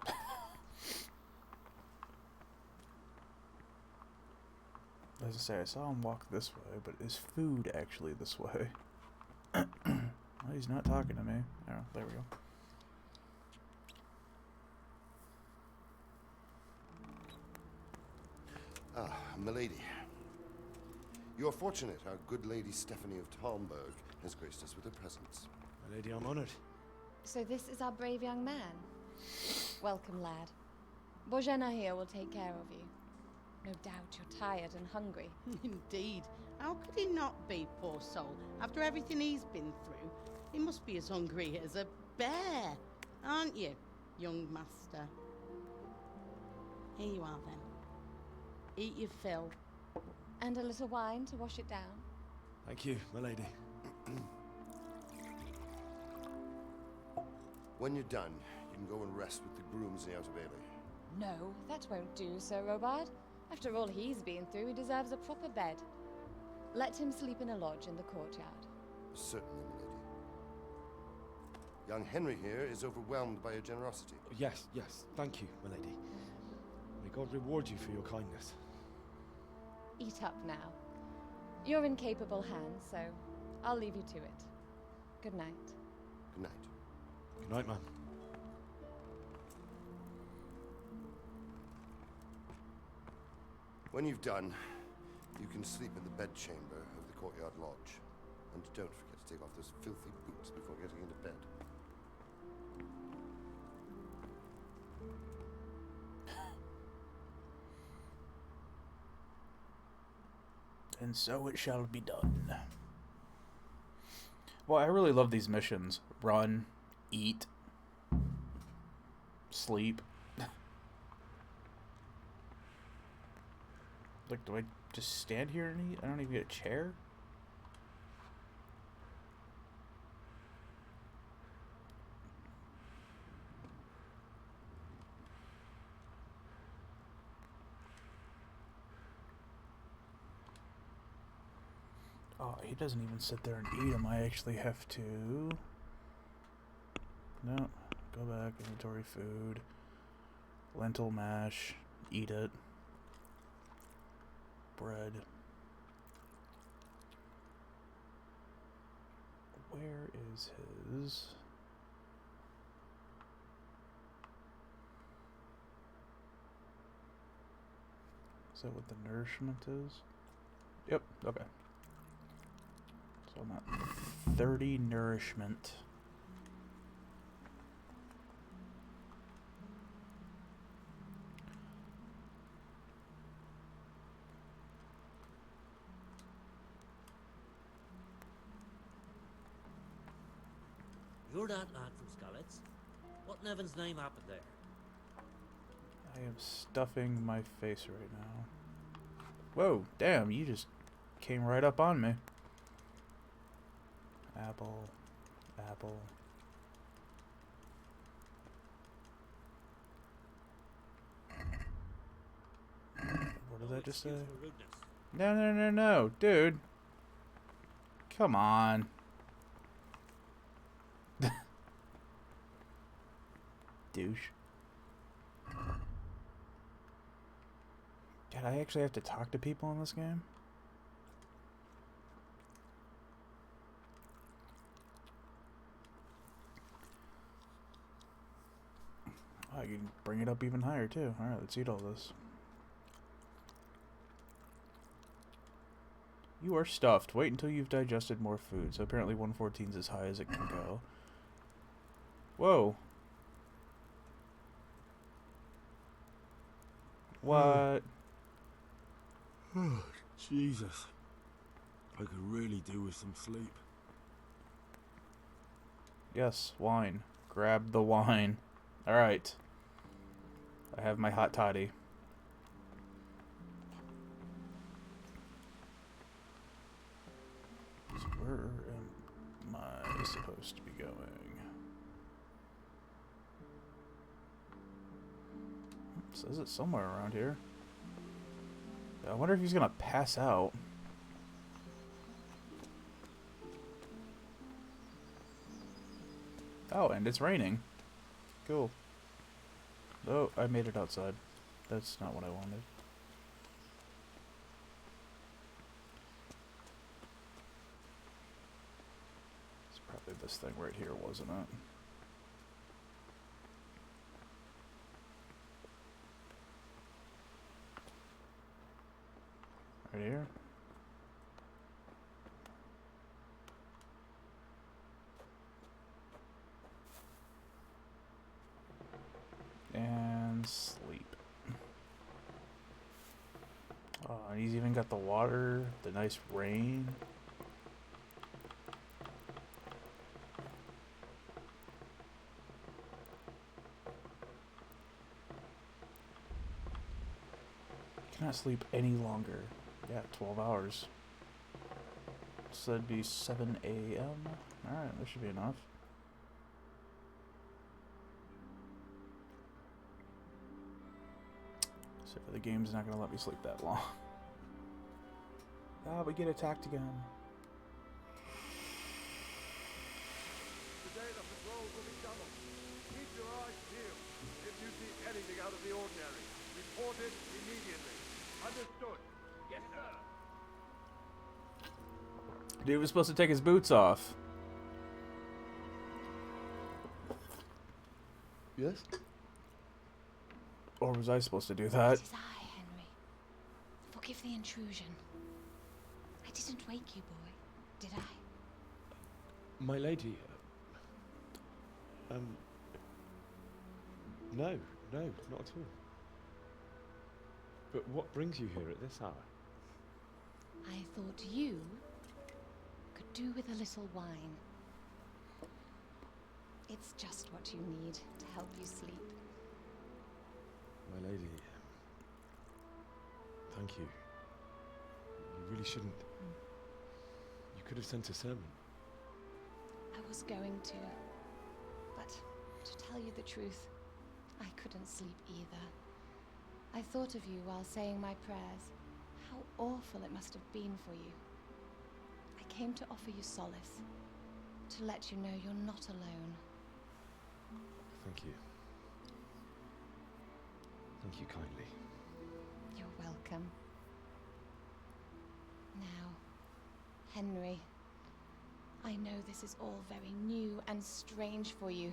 [SPEAKER 1] As I say, I saw him walk this way, but is food actually this way? Well, he's not talking to me. Oh, there we go.
[SPEAKER 18] Ah, milady. You are fortunate our good lady Stephanie of Talmberg has graced us with her presence.
[SPEAKER 2] My lady, I'm honored.
[SPEAKER 14] So this is our brave young man. Welcome, lad. Bojena here will take care of you. No doubt you're tired and hungry.
[SPEAKER 20] Indeed. How could he not be, poor soul? After everything he's been through, he must be as hungry as a bear, aren't you, young master? Here you are, then. Eat your fill.
[SPEAKER 14] And a little wine to wash it down.
[SPEAKER 2] Thank you, my lady.
[SPEAKER 18] When you're done, you can go and rest with the grooms in the Outer Bailey.
[SPEAKER 14] No, that won't do, Sir Robard. After all he's been through, he deserves a proper bed. Let him sleep in a lodge in the courtyard.
[SPEAKER 18] Certainly, milady. Young Henry here is overwhelmed by your generosity.
[SPEAKER 2] Yes, thank you, my lady. May God reward you for your kindness.
[SPEAKER 14] Eat up now. You're in capable hands, so I'll leave you to it. Good night.
[SPEAKER 18] Good night.
[SPEAKER 2] Good night, man.
[SPEAKER 18] When you've done, you can sleep in the bedchamber of the courtyard lodge. And don't forget to take off those filthy boots before getting into bed.
[SPEAKER 1] And so it shall be done. Well, I really love these missions. Run, eat, sleep. Like, do I just stand here and eat? I don't even get a chair? Oh, he doesn't even sit there and eat them. I actually have to... No. Go back. Inventory food. Lentil mash. Eat it. Bread. Where is his... Is that what the nourishment is? Yep, okay. So I'm at 30 nourishment.
[SPEAKER 21] You're that lad from Scarlet's. What in heaven's name happened there?
[SPEAKER 1] I am stuffing my face right now. Whoa, damn, you just came right up on me. Apple, apple. What did I just say? No, no, no, no, dude. Come on. Douche. God, I actually have to talk to people in this game? I can bring it up even higher too. Alright, let's eat all this. You are stuffed. Wait until you've digested more food. So apparently 114 is as high as it can go. Whoa. What?
[SPEAKER 2] Oh, Jesus. I could really do with some sleep.
[SPEAKER 1] Yes, wine. Grab the wine. Alright. I have my hot toddy. So where am I supposed to be going? It says it somewhere around here. I wonder if he's gonna pass out. Oh, and it's raining. Cool. Oh, I made it outside. That's not what I wanted. It's probably this thing right here, wasn't it? Right here? And sleep. Oh, and he's even got the water, the nice rain. Cannot sleep any longer. Yeah, 12 hours. So that'd be 7 a.m. Alright, that should be enough. So the game's not gonna let me sleep that long. Ah, we get attacked again.
[SPEAKER 22] Today the patrols will be doubled. Keep your eyes peeled. If you see anything out of the ordinary, report it immediately. Understood? Yes, sir.
[SPEAKER 1] Dude was supposed to take his boots off.
[SPEAKER 12] Yes?
[SPEAKER 1] Or was I supposed to do that?
[SPEAKER 14] It is I, Henry. Forgive the intrusion. I didn't wake you, boy, did I?
[SPEAKER 2] My lady, no, not at all. But what brings you here at this hour?
[SPEAKER 14] I thought you could do with a little wine. It's just what you need to help you sleep.
[SPEAKER 2] My lady, thank you. You really shouldn't. You could have sent a servant.
[SPEAKER 14] I was going to, but to tell you the truth, I couldn't sleep either. I thought of you while saying my prayers. How awful it must have been for you. I came to offer you solace, to let you know you're not alone.
[SPEAKER 2] Thank you. Thank you kindly.
[SPEAKER 14] You're welcome. Now, Henry, I know this is all very new and strange for you,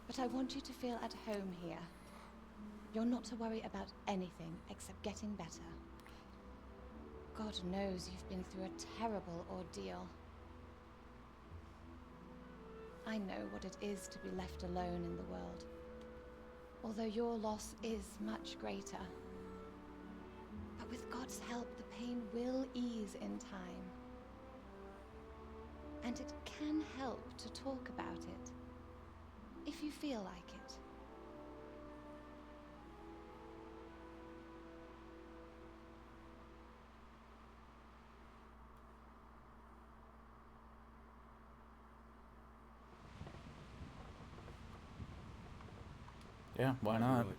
[SPEAKER 14] but I want you to feel at home here. You're not to worry about anything except getting better. God knows you've been through a terrible ordeal. I know what it is to be left alone in the world, although your loss is much greater. But with God's help, the pain will ease in time. And it can help to talk about it, if you feel like it.
[SPEAKER 1] Yeah, why
[SPEAKER 2] You're
[SPEAKER 1] not?
[SPEAKER 2] right, my lady.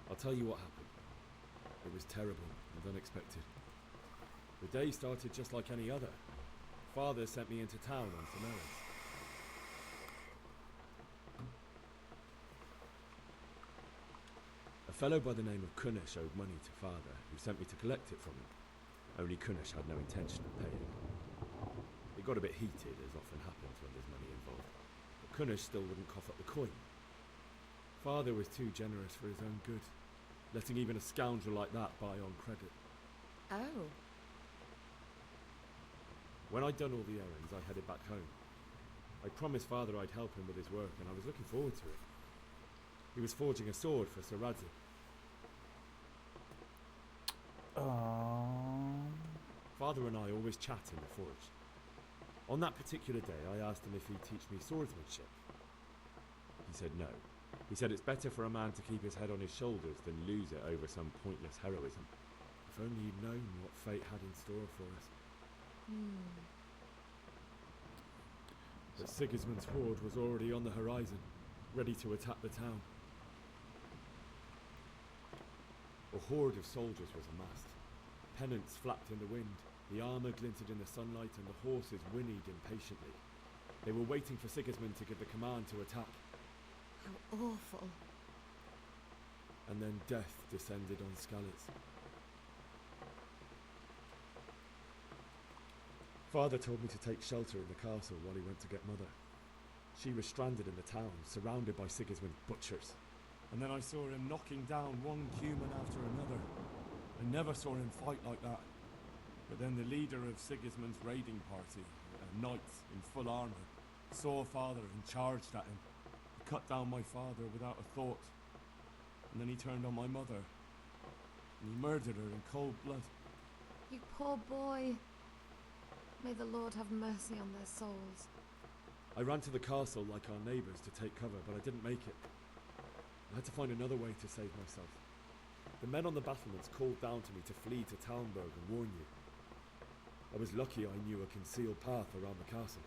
[SPEAKER 2] I'll tell you what happened. It was terrible and unexpected. The day started just like any other. Father sent me into town on some errands. A fellow by the name of Kunnish owed money to Father, who sent me to collect it from him. Only Kunnish had no intention of paying. It got a bit heated, as often happens when there's money involved. But Kunnish still wouldn't cough up the coin. Father was too generous for his own good, letting even a scoundrel like that buy on credit.
[SPEAKER 4] Oh.
[SPEAKER 2] When I'd done all the errands, I headed back home. I promised Father I'd help him with his work, and I was looking forward to it. He was forging a sword for Sir Radzik. Father and I always chat in the forge. On that particular day, I asked him if he'd teach me swordsmanship. He said no. He said it's better for a man to keep his head on his shoulders than lose it over some pointless heroism. If only he'd known what fate had in store for us. But Sigismund's horde was already on the horizon, ready to attack the town. A horde of soldiers was amassed. Pennants flapped in the wind, the armour glinted in the sunlight, and the horses whinnied impatiently. They were waiting for Sigismund to give the command to attack.
[SPEAKER 4] How awful.
[SPEAKER 2] And then death descended on Skalitz. Father told me to take shelter in the castle while he went to get Mother. She was stranded in the town, surrounded by Sigismund's butchers. And then I saw him knocking down one human after another. I never saw him fight like that. But then the leader of Sigismund's raiding party, a knight in full armour, saw Father and charged at him. He cut down my father without a thought. And then he turned on my mother. And he murdered her in cold blood.
[SPEAKER 13] You poor boy. May the Lord have mercy on their souls.
[SPEAKER 2] I ran to the castle like our neighbours to take cover, but I didn't make it. I had to find another way to save myself. The men on the battlements called down to me to flee to Talmberg and warn you. I was lucky I knew a concealed path around the castle.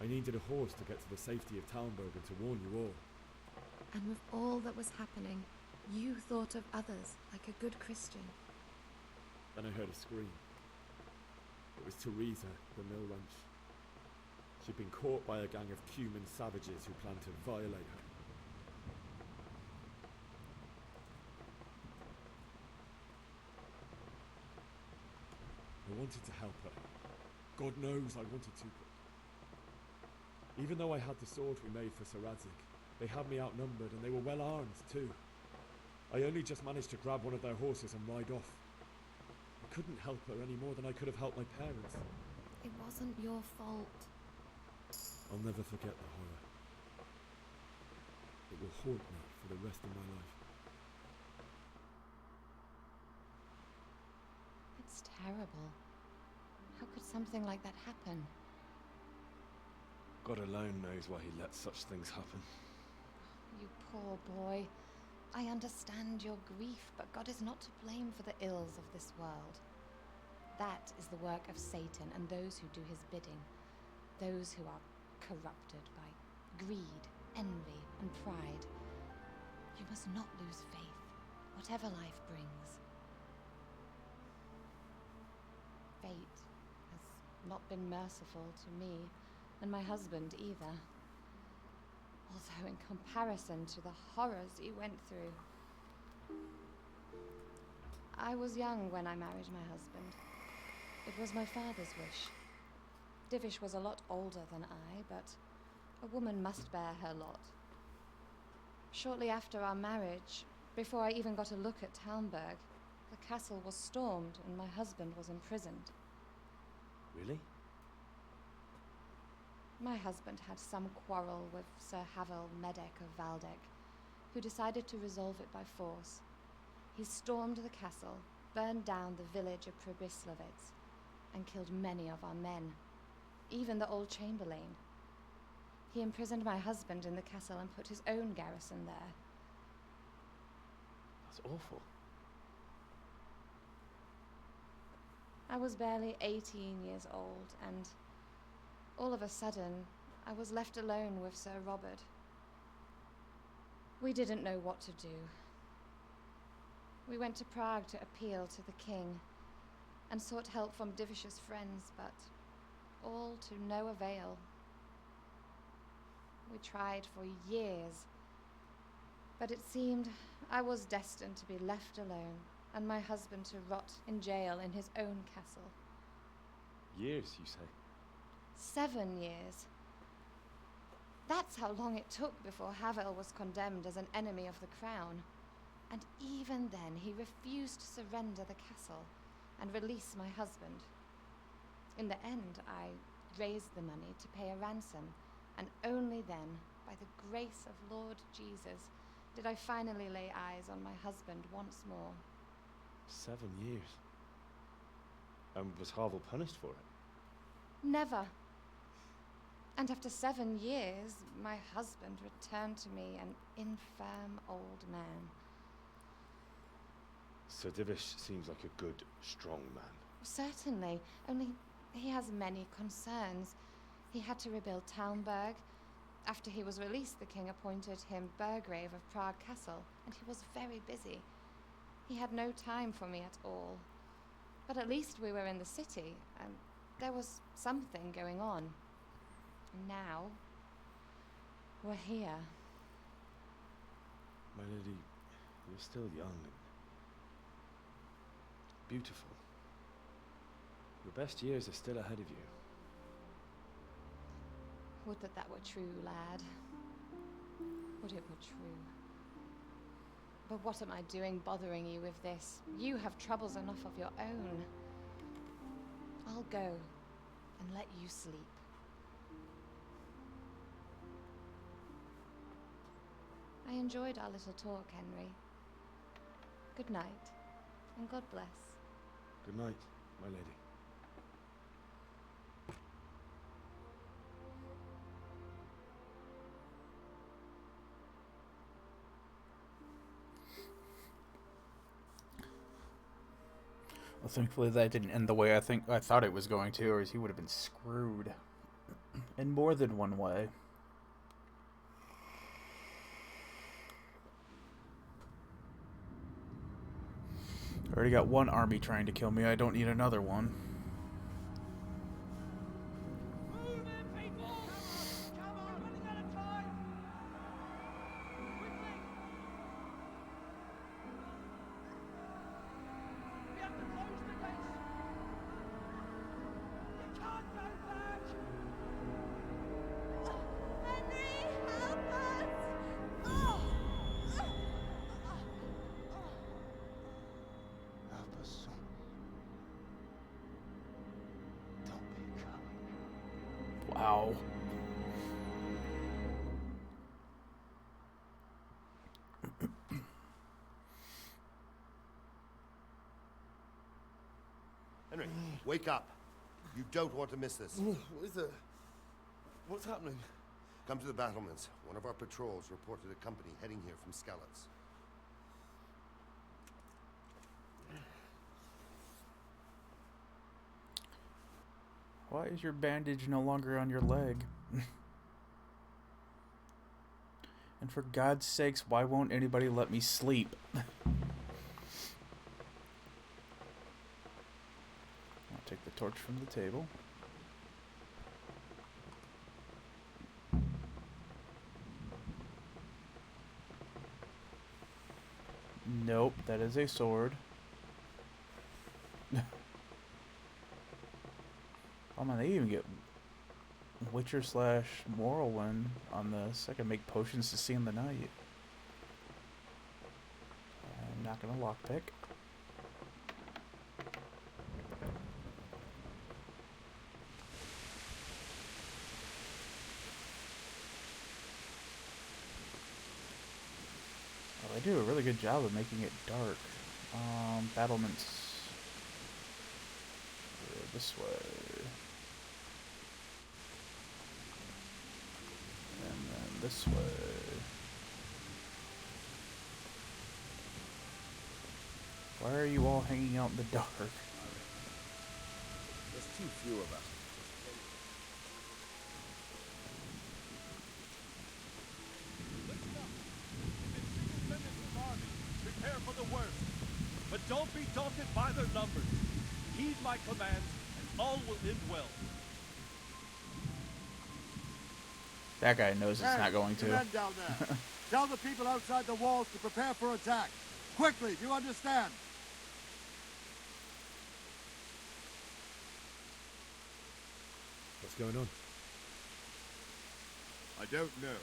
[SPEAKER 2] I needed a horse to get to the safety of Talmberg and to warn you all.
[SPEAKER 13] And with all that was happening, you thought of others like a good Christian.
[SPEAKER 2] Then I heard a scream. It was Teresa, the mill wench. She'd been caught by a gang of Cuman savages who planned to violate her. I wanted to help her. God knows I wanted to. Even though I had the sword we made for Sir Radzik, they had me outnumbered and they were well armed too. I only just managed to grab one of their horses and ride off. I couldn't help her any more than I could have helped my parents.
[SPEAKER 13] It wasn't your fault.
[SPEAKER 2] I'll never forget the horror. It will haunt me for the rest of my life.
[SPEAKER 14] It's terrible. How could something like that happen?
[SPEAKER 2] God alone knows why he lets such things happen.
[SPEAKER 14] You poor boy. I understand your grief, but God is not to blame for the ills of this world. That is the work of Satan and those who do his bidding. Those who are corrupted by greed, envy, and pride. You must not lose faith, whatever life brings. Fate has not been merciful to me, and my husband either. Although in comparison to the horrors he went through. I was young when I married my husband. It was my father's wish. Divish was a lot older than I, but a woman must bear her lot. Shortly after our marriage, before I even got a look at Talmberg, the castle was stormed and my husband was imprisoned.
[SPEAKER 2] Really?
[SPEAKER 14] My husband had some quarrel with Sir Havel Medek of Valdek, who decided to resolve it by force. He stormed the castle, burned down the village of Pribyslavitz, and killed many of our men, even the old chamberlain. He imprisoned my husband in the castle and put his own garrison there.
[SPEAKER 2] That's awful.
[SPEAKER 14] I was barely 18 years old, and all of a sudden, I was left alone with Sir Robert. We didn't know what to do. We went to Prague to appeal to the king, and sought help from Divish's friends, but all to no avail. We tried for years, but it seemed I was destined to be left alone, and my husband to rot in jail in his own castle.
[SPEAKER 2] Years, you say?
[SPEAKER 14] 7 years. That's how long it took before Havel was condemned as an enemy of the crown. And even then, he refused to surrender the castle and release my husband. In the end, I raised the money to pay a ransom, and only then, by the grace of Lord Jesus, did I finally lay eyes on my husband once more.
[SPEAKER 2] 7 years? And was Havel punished for it?
[SPEAKER 14] Never. And after 7 years, my husband returned to me an infirm old man.
[SPEAKER 2] Sir Divish seems like a good, strong man.
[SPEAKER 14] Certainly, only he has many concerns. He had to rebuild Talmberg. After he was released, the king appointed him Burgrave of Prague Castle, and he was very busy. He had no time for me at all. But at least we were in the city, and there was something going on. And now, we're here.
[SPEAKER 2] My lady, you're still young and beautiful. Your best years are still ahead of you.
[SPEAKER 14] Would that that were true, lad. Would it were true. But what am I doing bothering you with this? You have troubles enough of your own. I'll go and let you sleep. I enjoyed our little talk, Henry. Good night, and God bless.
[SPEAKER 2] Good night, my lady.
[SPEAKER 1] Well, thankfully that didn't end the way I thought it was going to, or he would have been screwed in more than one way. I already got one army trying to kill me. I don't need another one. Wow.
[SPEAKER 18] Henry, wake up. You don't want to miss this.
[SPEAKER 5] What is it? What's happening?
[SPEAKER 18] Come to the battlements. One of our patrols reported a company heading here from Skalitz.
[SPEAKER 1] Why is your bandage no longer on your leg? And for God's sakes, why won't anybody let me sleep? I'll take the torch from the table. Nope, that is a sword. Oh man, they even get Witcher / Morrowind on this. I can make potions to see in the night. I'm not gonna lockpick. Oh, they do a really good job of making it dark. Battlements. This way. And then this way. Why are you all hanging out in the dark?
[SPEAKER 5] There's too few of us.
[SPEAKER 22] Prepare for the worst. But don't be daunted by their numbers. Heed my commands, and all will end well.
[SPEAKER 1] That guy knows it's not going to.
[SPEAKER 19] Men down there. Tell the people outside the walls to prepare for attack. Quickly, do you understand?
[SPEAKER 2] What's going on?
[SPEAKER 19] I don't know.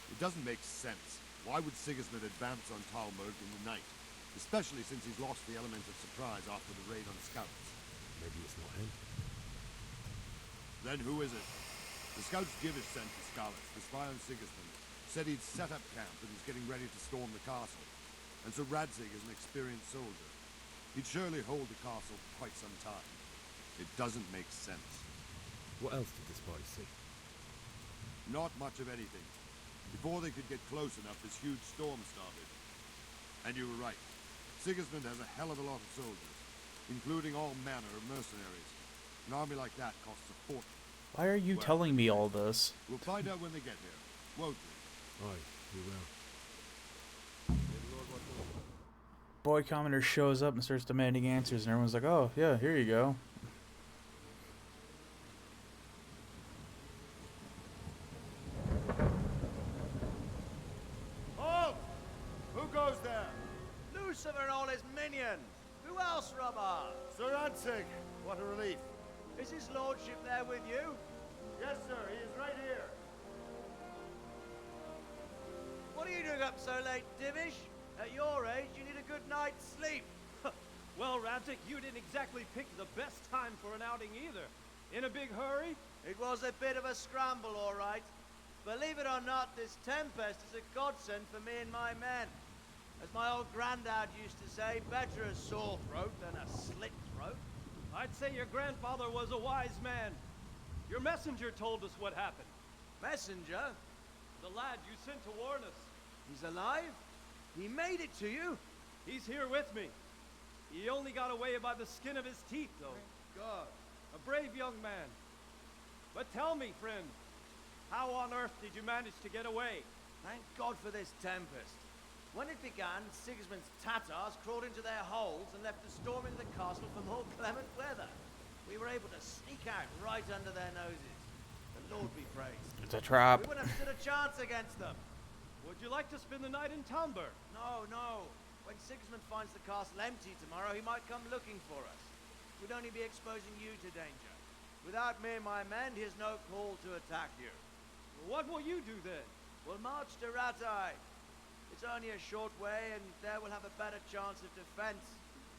[SPEAKER 19] It doesn't make sense. Why would Sigismund advance on Talmberg in the night? Especially since he's lost the element of surprise after the raid on scouts.
[SPEAKER 2] Maybe it's not him.
[SPEAKER 19] Then who is it? The scouts Givish sent to Skalitz to spy on Sigismund said he'd set up camp and was getting ready to storm the castle. And so Radzig is an experienced soldier. He'd surely hold the castle for quite some time. It doesn't make sense.
[SPEAKER 2] What else did the spies see?
[SPEAKER 19] Not much of anything. Before they could get close enough, this huge storm started. And you were right. Sigismund has a hell of a lot of soldiers, including all manner of mercenaries. An army like that costs a fortune.
[SPEAKER 1] Why are you telling me all this?
[SPEAKER 19] We'll find out when they get here, won't we?
[SPEAKER 2] Aye, we will.
[SPEAKER 1] Boy Commoner shows up and starts demanding answers, and everyone's like, oh, yeah, here you go.
[SPEAKER 19] Halt! Who goes there?
[SPEAKER 3] Lucifer and all his minions. Who else, Robert?
[SPEAKER 19] Sir Radzig. What a relief.
[SPEAKER 3] Is his lordship there with you?
[SPEAKER 19] Yes, sir. He is right here.
[SPEAKER 3] What are you doing up so late, Divish? At your age, you need a good night's sleep.
[SPEAKER 10] Well, Radzig, you didn't exactly pick the best time for an outing either. In a big hurry?
[SPEAKER 3] It was a bit of a scramble, all right. Believe it or not, this tempest is a godsend for me and my men. As my old granddad used to say, better a sore throat than a slit throat.
[SPEAKER 10] I'd say your grandfather was a wise man. Your messenger told us what happened.
[SPEAKER 3] Messenger?
[SPEAKER 10] The lad you sent to warn us.
[SPEAKER 3] He's alive? He made it to you?
[SPEAKER 10] He's here with me. He only got away by the skin of his teeth, though.
[SPEAKER 3] Thank God.
[SPEAKER 10] A brave young man. But tell me, friend, how on earth did you manage to get away?
[SPEAKER 3] Thank God for this tempest. When it began, Sigismund's Tatars crawled into their holes and left us storming the castle for more clement weather. We were able to sneak out right under their noses. The Lord be praised.
[SPEAKER 1] It's a trap.
[SPEAKER 3] We wouldn't have stood a chance against them.
[SPEAKER 10] Would you like to spend the night in Talmberg?
[SPEAKER 3] No, no. When Sigismund finds the castle empty tomorrow, he might come looking for us. We'd only be exposing you to danger. Without me and my men, he has no call to attack you.
[SPEAKER 10] Well, what will you do then?
[SPEAKER 3] We'll march to Ratai. It's only a short way, and there we'll have a better chance of defense,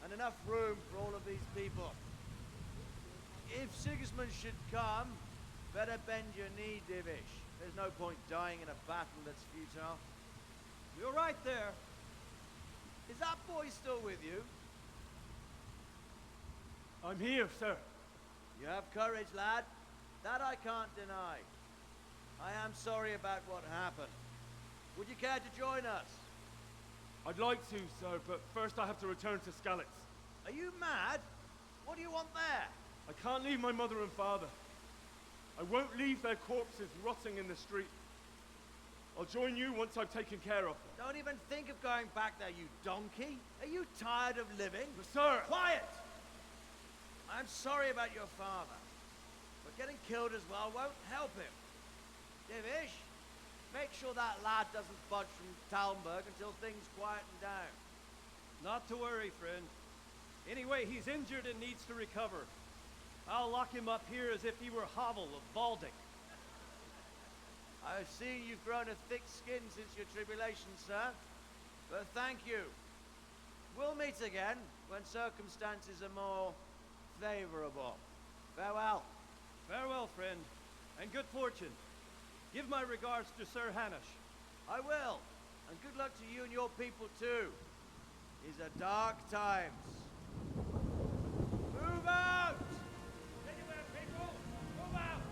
[SPEAKER 3] and enough room for all of these people. If Sigismund should come, better bend your knee, Divish. There's no point dying in a battle that's futile.
[SPEAKER 10] You're right there.
[SPEAKER 3] Is that boy still with you?
[SPEAKER 10] I'm here, sir.
[SPEAKER 3] You have courage, lad. That I can't deny. I am sorry about what happened. Would you care to join us?
[SPEAKER 10] I'd like to, sir, but first I have to return to Skalitz.
[SPEAKER 3] Are you mad? What do you want there?
[SPEAKER 10] I can't leave my mother and father. I won't leave their corpses rotting in the street. I'll join you once I've taken care of them.
[SPEAKER 3] Don't even think of going back there, you donkey. Are you tired of living?
[SPEAKER 10] Sir!
[SPEAKER 3] Quiet! I'm sorry about your father, but getting killed as well won't help him. Divish, make sure that lad doesn't budge from Talmberg until things quieten down.
[SPEAKER 16] Not to worry, friend. Anyway, he's injured and needs to recover. I'll lock him up here as if he were Havel of Balding.
[SPEAKER 3] I've seen you've grown a thick skin since your tribulation, sir. But thank you. We'll meet again when circumstances are more favorable. Farewell.
[SPEAKER 16] Farewell, friend, and good fortune. Give my regards to Sir Hanush.
[SPEAKER 3] I will. And good luck to you and your people, too. These are dark times. Move out!
[SPEAKER 10] Anywhere, people! Move out!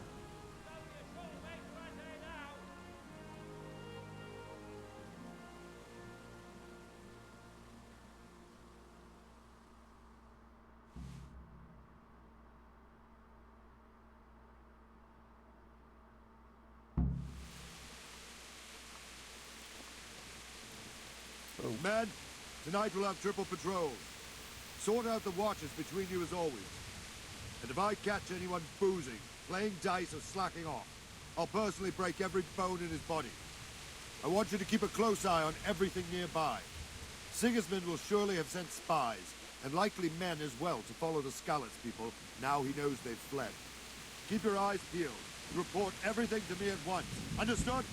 [SPEAKER 10] It's only a short way to Rattay now!
[SPEAKER 19] Men, tonight we'll have triple patrols. Sort out the watches between you as always. And if I catch anyone boozing, playing dice or slacking off, I'll personally break every bone in his body. I want you to keep a close eye on everything nearby. Sigismund will surely have sent spies, and likely men as well, to follow the Skalitz people now he knows they've fled. Keep your eyes peeled. Report everything to me at once. Understood?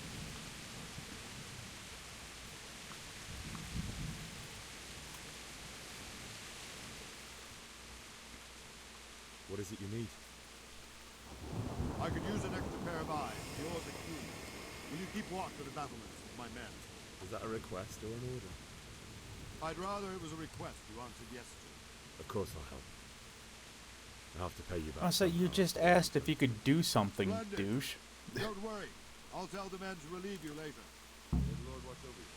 [SPEAKER 2] What is it you need?
[SPEAKER 19] I could use an extra pair of eyes. Yours are keen. Will you keep watch for the battlements with my men?
[SPEAKER 2] Is that a request or an order?
[SPEAKER 19] I'd rather it was a request you answered yes to.
[SPEAKER 2] Of course I'll help. I'll have to pay you back.
[SPEAKER 1] I said you just asked if you could do something,
[SPEAKER 19] Splendid.
[SPEAKER 1] douche.
[SPEAKER 19] Don't worry. I'll tell the men to relieve you later. May the Lord watch over you.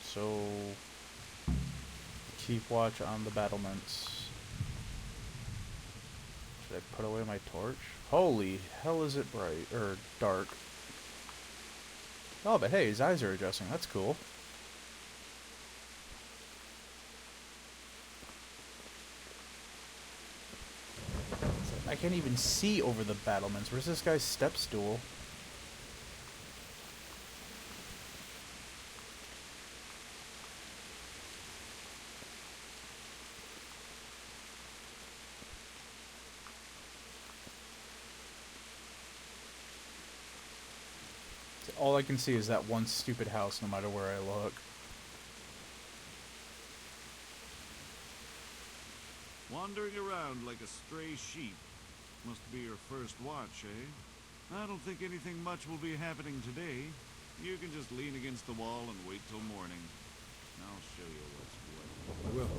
[SPEAKER 1] So, keep watch on the battlements. Should I put away my torch? Holy hell, is it bright or dark? Oh, but hey, his eyes are adjusting. That's cool. I can't even see over the battlements. Where's this guy's step stool? All I can see is that one stupid house no matter where I look.
[SPEAKER 8] Wandering around like a stray sheep. Must be your first watch, eh? I don't think anything much will be happening today. You can just lean against the wall and wait till morning. I'll show you what's what.
[SPEAKER 2] I will.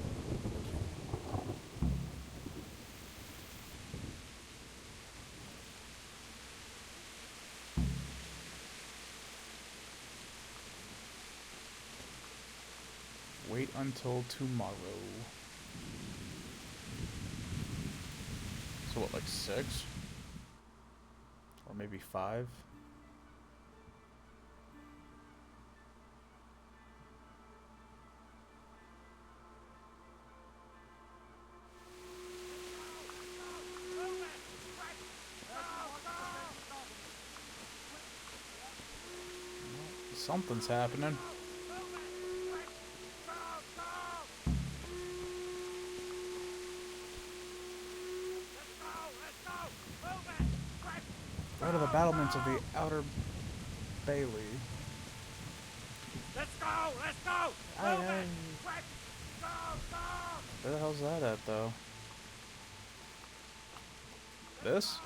[SPEAKER 1] Wait until tomorrow. So what, like 6? Or maybe 5? Something's happening. Out of the battlements of the outer Bailey.
[SPEAKER 10] Let's go! Let's go!
[SPEAKER 1] Aye, aye. Where the hell's that at, though? This?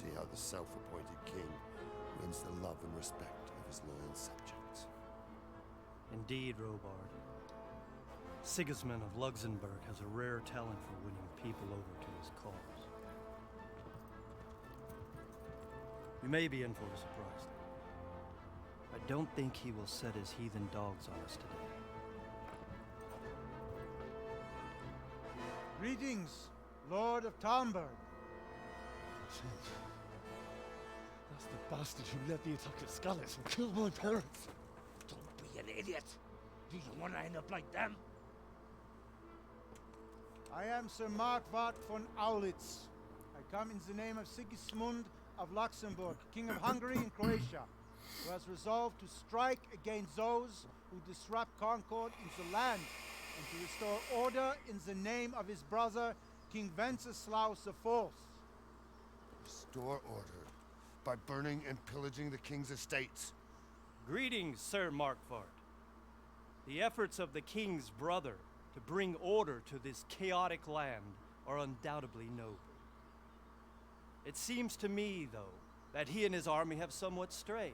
[SPEAKER 18] see how the self-appointed king wins the love and respect of his loyal subjects.
[SPEAKER 16] Indeed, Robard. Sigismund of Luxembourg has a rare talent for winning people over to his cause. We may be in for a surprise, though. I don't think he will set his heathen dogs on us today.
[SPEAKER 6] Greetings, Lord of Talmberg.
[SPEAKER 9] That's the bastard who led the attack at Scarlet and killed my parents.
[SPEAKER 22] Don't be an idiot. Do you want to end up like them?
[SPEAKER 6] I am Sir Markwart von Aulitz. I come in the name of Sigismund of Luxembourg, King of Hungary and Croatia, who has resolved to strike against those who disrupt concord in the land and to restore order in the name of his brother, King Wenceslaus IV.
[SPEAKER 18] Restore order by burning and pillaging the king's estates.
[SPEAKER 16] Greetings, Sir Markwart. The efforts of the king's brother to bring order to this chaotic land are undoubtedly noble. It seems to me, though, that he and his army have somewhat strayed.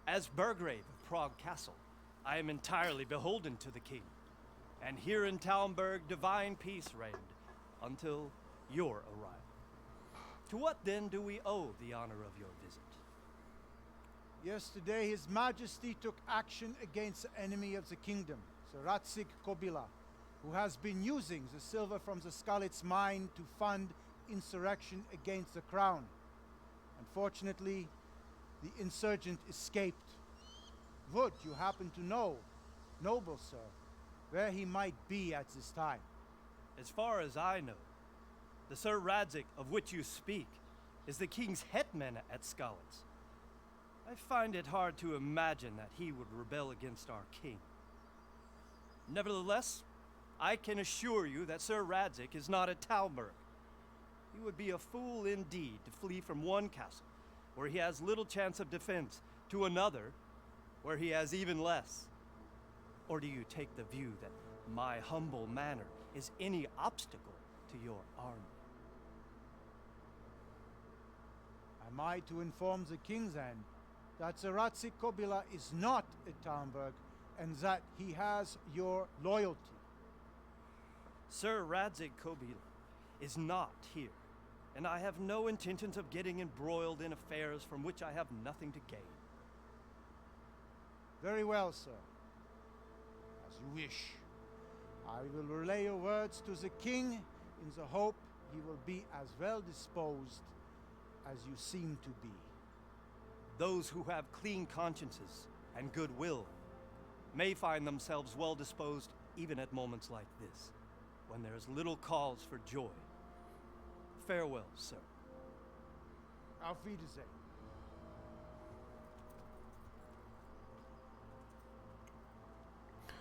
[SPEAKER 16] As Burgrave of Prague Castle, I am entirely beholden to the king, and here in Talmberg divine peace reigned until your arrival. To what then do we owe the honor of your visit?
[SPEAKER 6] Yesterday his majesty took action against the enemy of the kingdom, Sir Ratsig Kobila, who has been using the silver from the Skalitz mine to fund insurrection against the crown. Unfortunately, the insurgent escaped. Would you happen to know, noble sir, where he might be at this time?
[SPEAKER 16] As far as I know, the Sir Radzik of which you speak is the king's hetman at Skalitz. I find it hard to imagine that he would rebel against our king. Nevertheless, I can assure you that Sir Radzik is not at Talmberg. He would be a fool indeed to flee from one castle, where he has little chance of defense, to another, where he has even less. Or do you take the view that my humble manner is any obstacle to your army?
[SPEAKER 6] Am I to inform the king then that Sir Ratsig Kobila is not at Talmberg and that he has your loyalty?
[SPEAKER 16] Sir Radzik Kobila is not here, and I have no intentions of getting embroiled in affairs from which I have nothing to gain.
[SPEAKER 6] Very well, sir. As you wish. I will relay your words to the king in the hope he will be as well disposed as you seem to be.
[SPEAKER 16] Those who have clean consciences and goodwill may find themselves well disposed even at moments like this, when there is little cause for joy. Farewell, sir.
[SPEAKER 6] Auf Wiedersehen.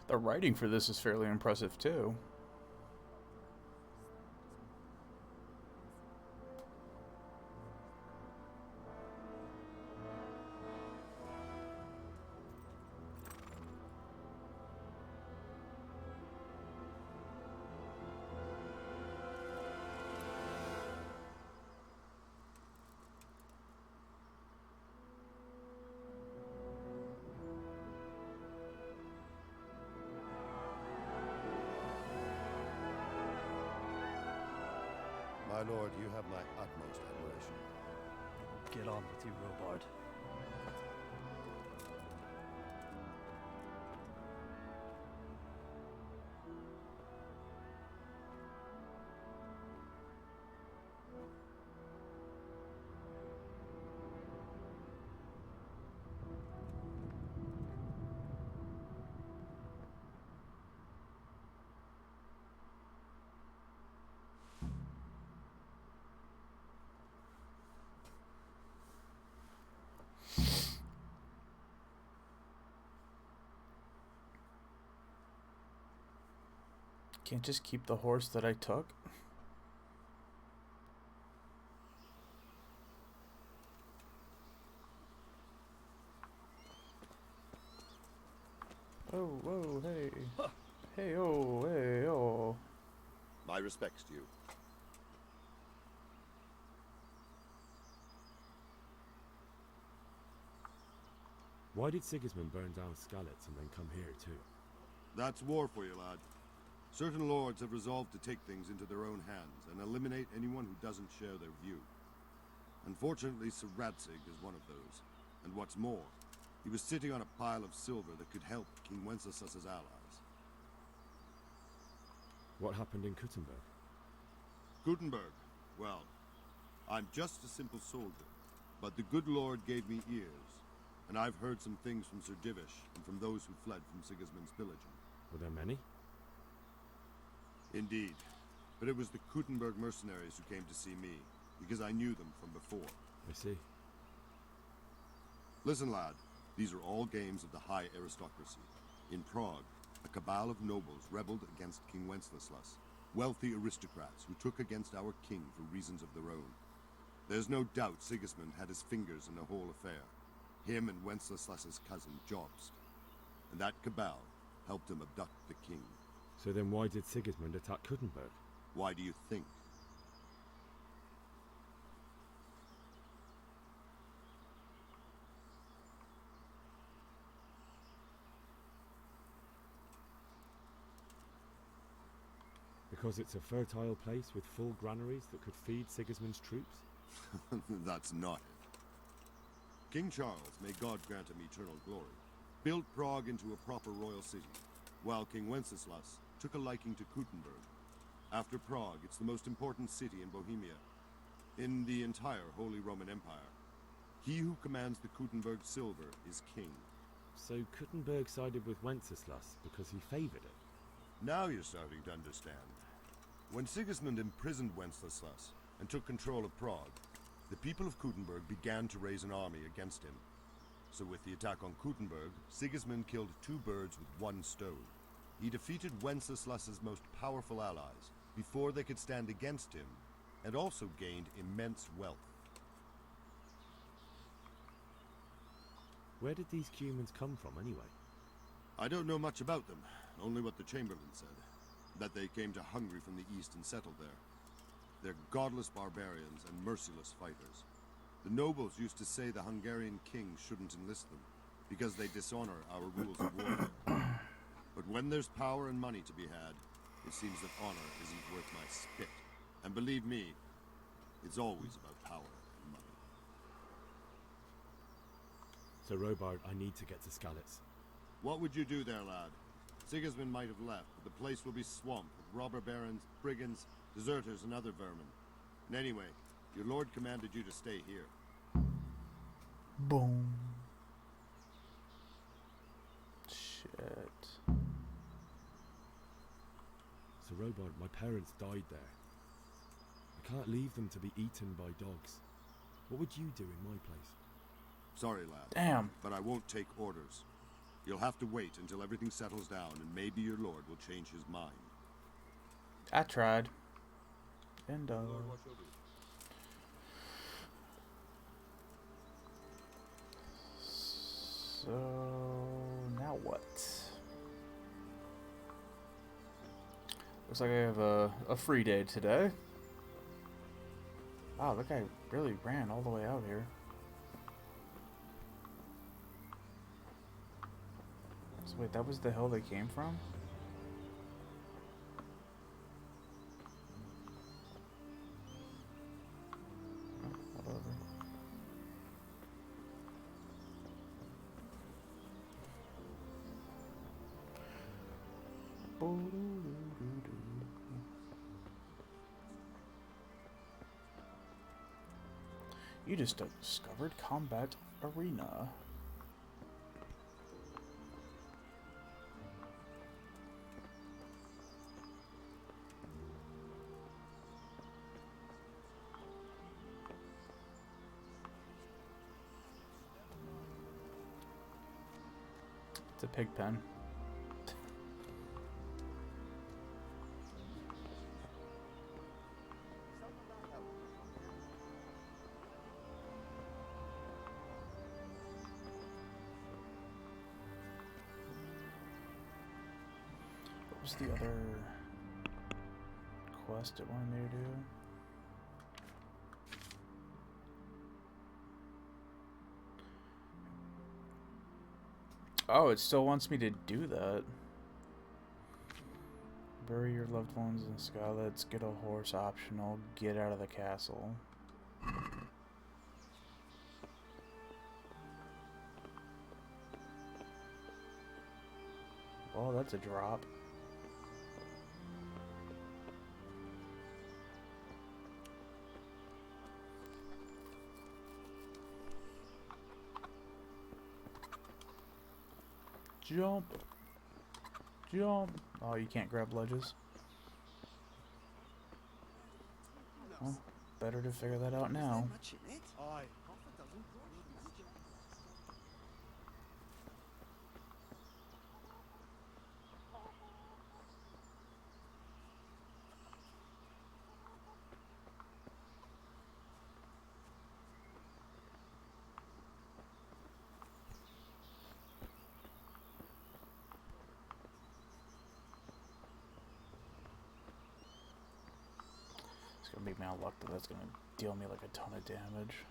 [SPEAKER 1] The writing for this is fairly impressive too.
[SPEAKER 18] My lord, you have my utmost admiration.
[SPEAKER 16] Get on with you, Robard.
[SPEAKER 1] Can't just keep the horse that I took? Oh, whoa, hey. Hey, oh, hey, oh.
[SPEAKER 18] My respects to you.
[SPEAKER 2] Why did Sigismund burn down Skalitz and then come here too?
[SPEAKER 19] That's war for you, lad. Certain lords have resolved to take things into their own hands and eliminate anyone who doesn't share their view. Unfortunately, Sir Radzig is one of those. And what's more, he was sitting on a pile of silver that could help King Wenceslas's allies.
[SPEAKER 2] What happened in Kuttenberg?
[SPEAKER 19] Gutenberg. Well, I'm just a simple soldier, but the good Lord gave me ears, and I've heard some things from Sir Divish and from those who fled from Sigismund's pillaging.
[SPEAKER 2] Were there many?
[SPEAKER 19] Indeed, but it was the Kuttenberg mercenaries who came to see me, because I knew them from before.
[SPEAKER 2] I see.
[SPEAKER 19] Listen, lad, these are all games of the high aristocracy. In Prague, a cabal of nobles rebelled against King Wenceslas, wealthy aristocrats who took against our king for reasons of their own. There's no doubt Sigismund had his fingers in the whole affair. Him and Wenceslas's cousin, Jobst. And that cabal helped him abduct the king.
[SPEAKER 2] So then why did Sigismund attack Kuttenberg?
[SPEAKER 19] Why do you think?
[SPEAKER 2] Because it's a fertile place with full granaries that could feed Sigismund's troops?
[SPEAKER 19] That's not it. King Charles, may God grant him eternal glory, built Prague into a proper royal city, while King Wenceslas took a liking to Kuttenberg. After Prague, it's the most important city in Bohemia, in the entire Holy Roman Empire. He who commands the Kuttenberg silver is king.
[SPEAKER 2] So Kuttenberg sided with Wenceslas because he favoured it?
[SPEAKER 19] Now you're starting to understand. When Sigismund imprisoned Wenceslas and took control of Prague, the people of Kuttenberg began to raise an army against him. So with the attack on Kuttenberg, Sigismund killed two birds with one stone. He defeated Wenceslas's most powerful allies before they could stand against him, and also gained immense wealth.
[SPEAKER 2] Where did these humans come from anyway?
[SPEAKER 19] I don't know much about them, only what the Chamberlain said. That they came to Hungary from the east and settled there. They're godless barbarians and merciless fighters. The nobles used to say the Hungarian king shouldn't enlist them, because they dishonor our rules of war. But when there's power and money to be had, it seems that honor isn't worth my spit. And believe me, it's always about power and money.
[SPEAKER 2] So Robard, I need to get to Skalitz.
[SPEAKER 19] What would you do there, lad? Sigismund might have left, but the place will be swamped with robber barons, brigands, deserters, and other vermin. And anyway, your lord commanded you to stay here.
[SPEAKER 1] Boom. Shit.
[SPEAKER 2] So Robard, my parents died there. I can't leave them to be eaten by dogs. What would you do in my place?
[SPEAKER 19] Sorry, lad.
[SPEAKER 1] Damn.
[SPEAKER 19] But I won't take orders. You'll have to wait until everything settles down, and maybe your lord will change his mind.
[SPEAKER 1] I tried. And so now what? Looks like I have a free day today. Wow, that guy really ran all the way out here. So wait, that was the hill they came from? Oh, whatever. You just discovered Combat Arena. It's a pig pen. What was the other quest it wanted me to do? Oh, it still wants me to do that. Bury your loved ones in Skylets. Get a horse optional. Get out of the castle. Oh, that's a drop. Jump. Jump. Oh, you can't grab ledges. Well, better to figure that out now.
[SPEAKER 6] Aye.
[SPEAKER 1] It's gonna make me unlucky. That's gonna deal me like a ton of damage.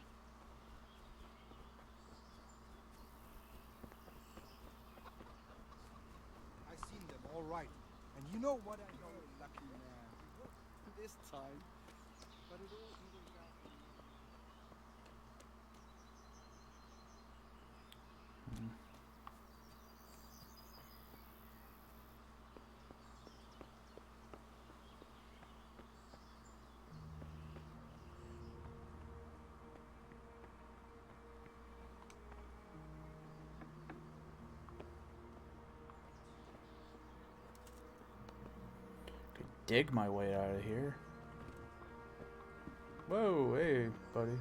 [SPEAKER 6] I seen them all right. And you know what I know? Lucky man. This time. But it all evens out.
[SPEAKER 1] Could dig my way out of here. Whoa, hey, buddy.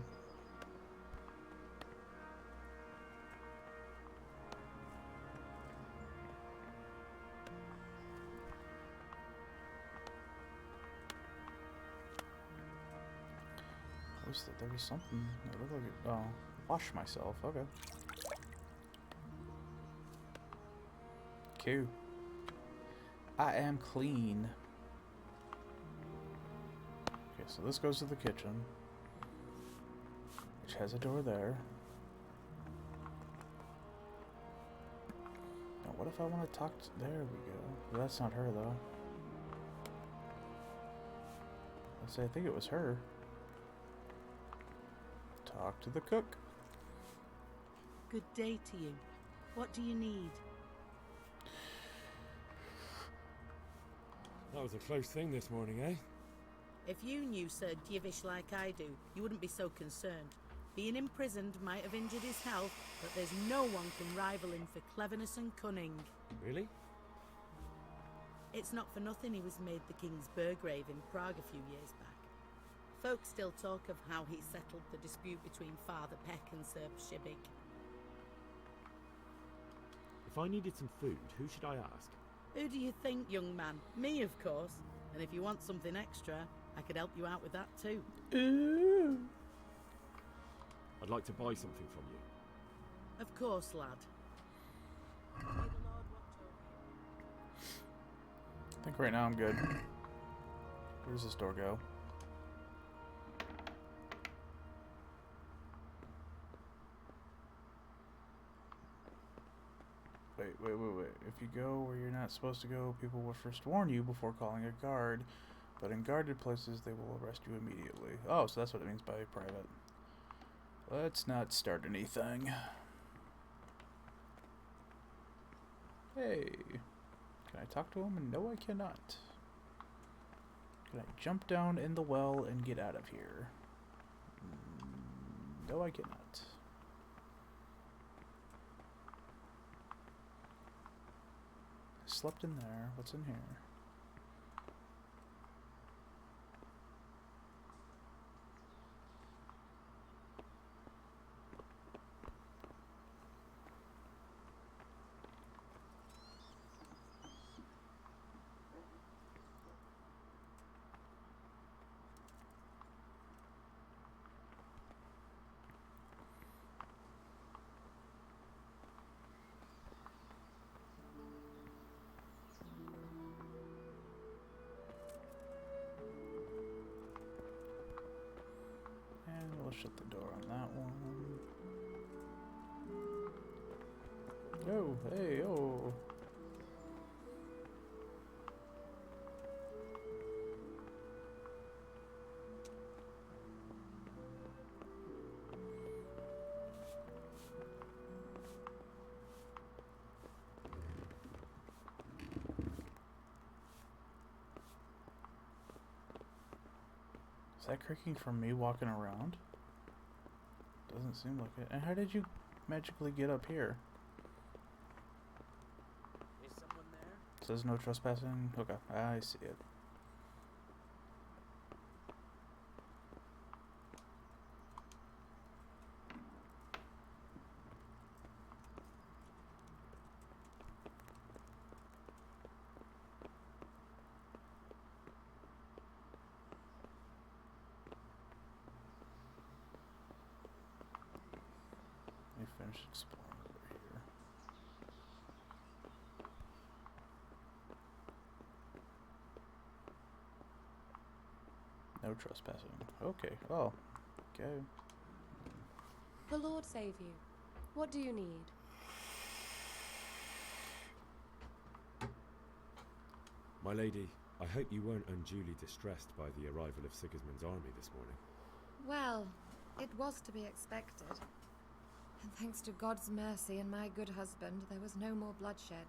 [SPEAKER 1] There was something. It looked like it. Oh, wash myself. Okay. Cool. I am clean. Okay, so this goes to the kitchen, which has a door there. Now, what if I want to talk to... There we go. That's not her, though. Let's say I think it was her. Talk to the cook.
[SPEAKER 20] Good day to you. What do you need?
[SPEAKER 2] That was a close thing this morning, eh?
[SPEAKER 20] If you knew Sir Divish like I do, you wouldn't be so concerned. Being imprisoned might have injured his health, but there's no one can rival him for cleverness and cunning.
[SPEAKER 2] Really?
[SPEAKER 20] It's not for nothing he was made the King's Burgrave in Prague a few years back. Folk still talk of how he settled the dispute between Father Peck and Sir Shibig.
[SPEAKER 2] If I needed some food, who should I ask?
[SPEAKER 20] Who do you think, young man? Me, of course. And if you want something extra, I could help you out with that too.
[SPEAKER 2] I'd like to buy something from you.
[SPEAKER 20] Of course, lad.
[SPEAKER 1] I think right now I'm good. Where does this door go? Wait. If you go where you're not supposed to go, people will first warn you before calling a guard. But in guarded places, they will arrest you immediately. Oh, so that's what it means by private. Let's not start anything. Hey. Can I talk to him? No, I cannot. Can I jump down in the well and get out of here? No, I cannot. Slept in there. What's in here? No, hey, oh. Is that creaking from me walking around? Doesn't seem like it. And how did you magically get up here?
[SPEAKER 15] Is someone there?
[SPEAKER 1] Says no trespassing. Okay, I see it. Let me finish exploring over here. No trespassing. Okay. Oh. Okay.
[SPEAKER 17] The Lord save you. What do you need?
[SPEAKER 2] My lady, I hope you weren't unduly distressed by the arrival of Sigismund's army this morning.
[SPEAKER 14] Well, it was to be expected. And thanks to God's mercy and my good husband, there was no more bloodshed.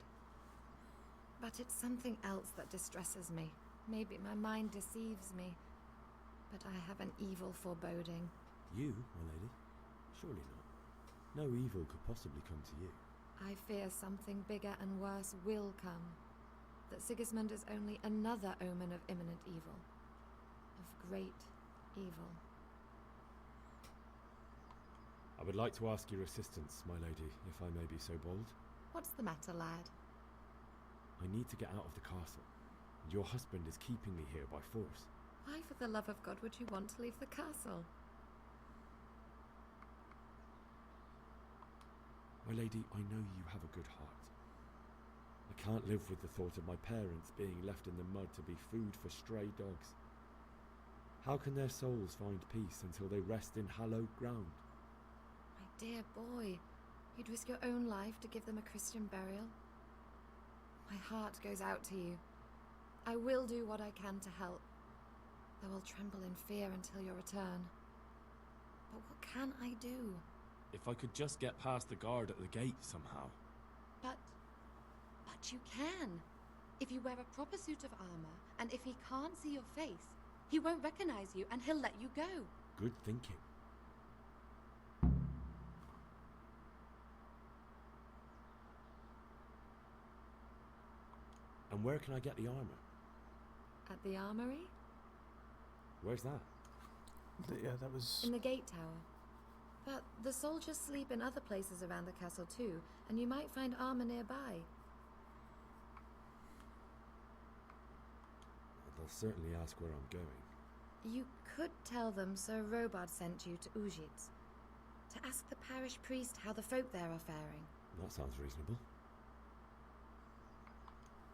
[SPEAKER 14] But it's something else that distresses me. Maybe my mind deceives me. But I have an evil foreboding.
[SPEAKER 2] You, my lady? Surely not. No evil could possibly come to you.
[SPEAKER 14] I fear something bigger and worse will come. That Sigismund is only another omen of imminent evil. Of great evil.
[SPEAKER 2] I would like to ask your assistance, my lady, if I may be so bold.
[SPEAKER 14] What's the matter, lad?
[SPEAKER 2] I need to get out of the castle. Your husband is keeping me here by force.
[SPEAKER 14] Why, for the love of God, would you want to leave the castle?
[SPEAKER 2] My lady, I know you have a good heart. I can't live with the thought of my parents being left in the mud to be food for stray dogs. How can their souls find peace until they rest in hallowed ground?
[SPEAKER 14] My dear boy, you'd risk your own life to give them a Christian burial? My heart goes out to you. I will do what I can to help, though I'll tremble in fear until your return. But what can I do?
[SPEAKER 7] If I could just get past the guard at the gate somehow.
[SPEAKER 14] But you can. If you wear a proper suit of armor, and if he can't see your face, he won't recognize you and he'll let you go.
[SPEAKER 2] Good thinking. And where can I get the armor?
[SPEAKER 14] At the armory?
[SPEAKER 2] Where's that?
[SPEAKER 1] Yeah, that was...
[SPEAKER 14] In the gate tower. But the soldiers sleep in other places around the castle too, and you might find armor nearby.
[SPEAKER 2] They'll certainly ask where I'm going.
[SPEAKER 14] You could tell them Sir Robard sent you to Ujits, to ask the parish priest how the folk there are faring.
[SPEAKER 2] That sounds reasonable.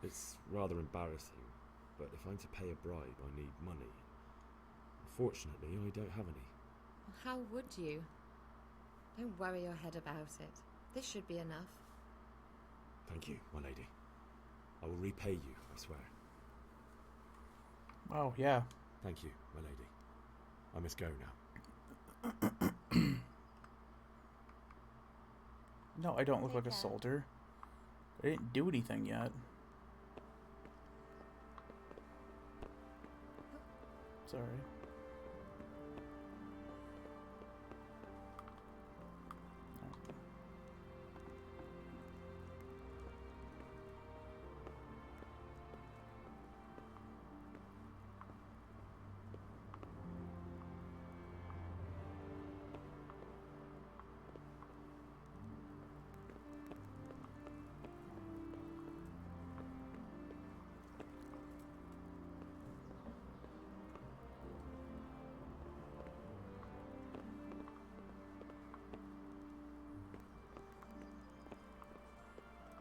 [SPEAKER 2] It's rather embarrassing, but if I'm to pay a bribe, I need money. Unfortunately, I don't have any.
[SPEAKER 14] How would you? Don't worry your head about it. This should be enough.
[SPEAKER 2] Thank you, my lady. I will repay you, I swear.
[SPEAKER 1] Oh, yeah.
[SPEAKER 2] Thank you, my lady. I must go now.
[SPEAKER 1] No, I don't look like a soldier. I didn't do anything yet. Sorry.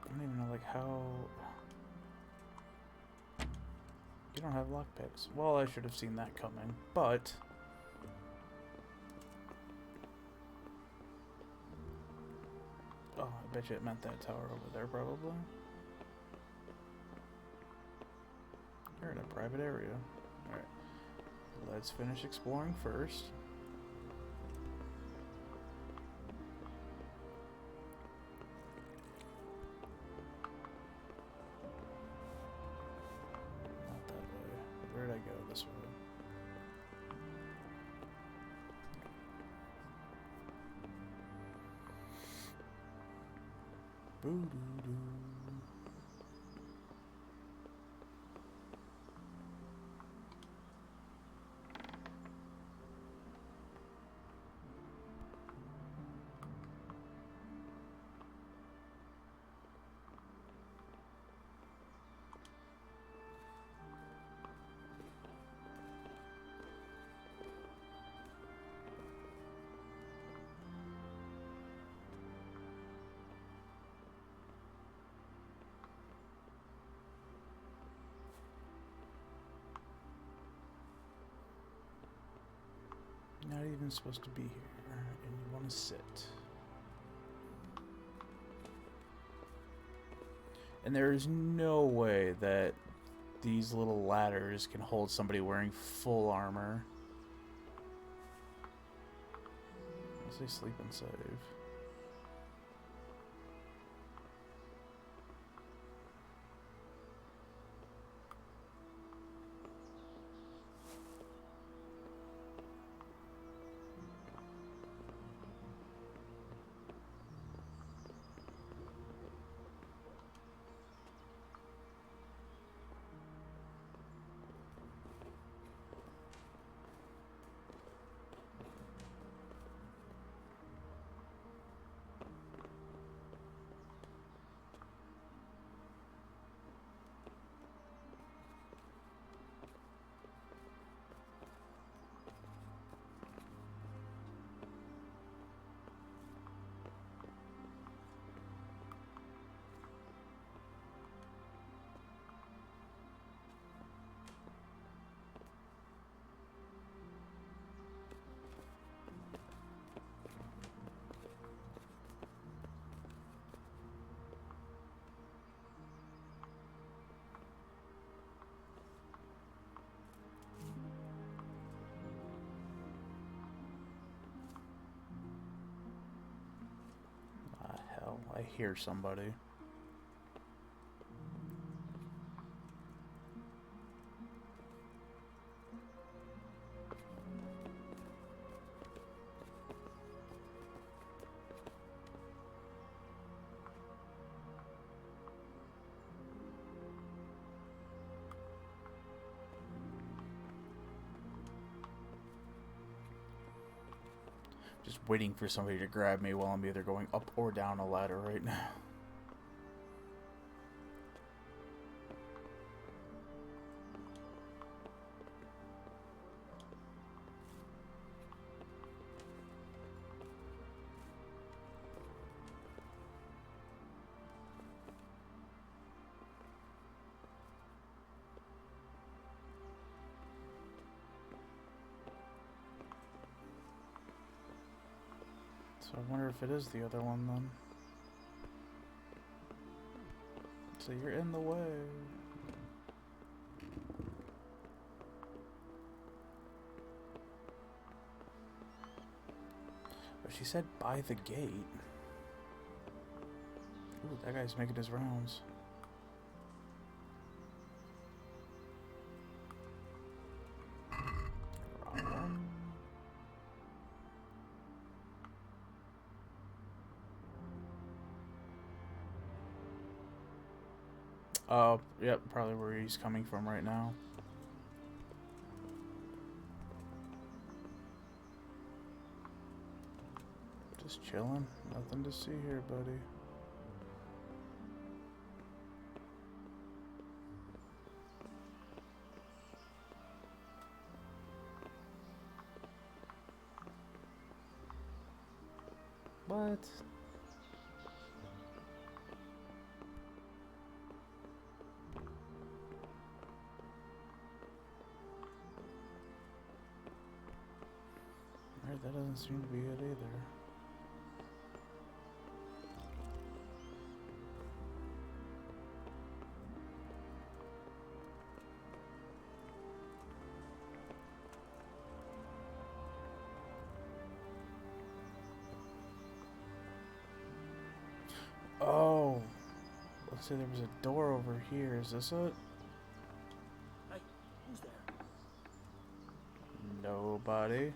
[SPEAKER 1] I don't even know, like, how... You don't have lockpicks. Well, I should have seen that coming, but... Oh, bet you it meant that tower over there, probably. You're in a private area. Alright. Let's finish exploring first. Not that way. Where'd I go? This way. Boo-doo-doo. Not even supposed to be here, and you want to sit. And there is no way that these little ladders can hold somebody wearing full armor. Unless they sleep and save. I hear somebody. Just waiting for somebody to grab me while I'm either going up or down a ladder right now. So I wonder if it is the other one then. So you're in the way. But she said by the gate. Ooh, that guy's making his rounds. Yep, probably where he's coming from right now. Just chilling. Nothing to see here, buddy. What? Alright, that doesn't seem to be it either. So there was a door over here. Is this it?
[SPEAKER 21] Hey, who's there?
[SPEAKER 1] Nobody.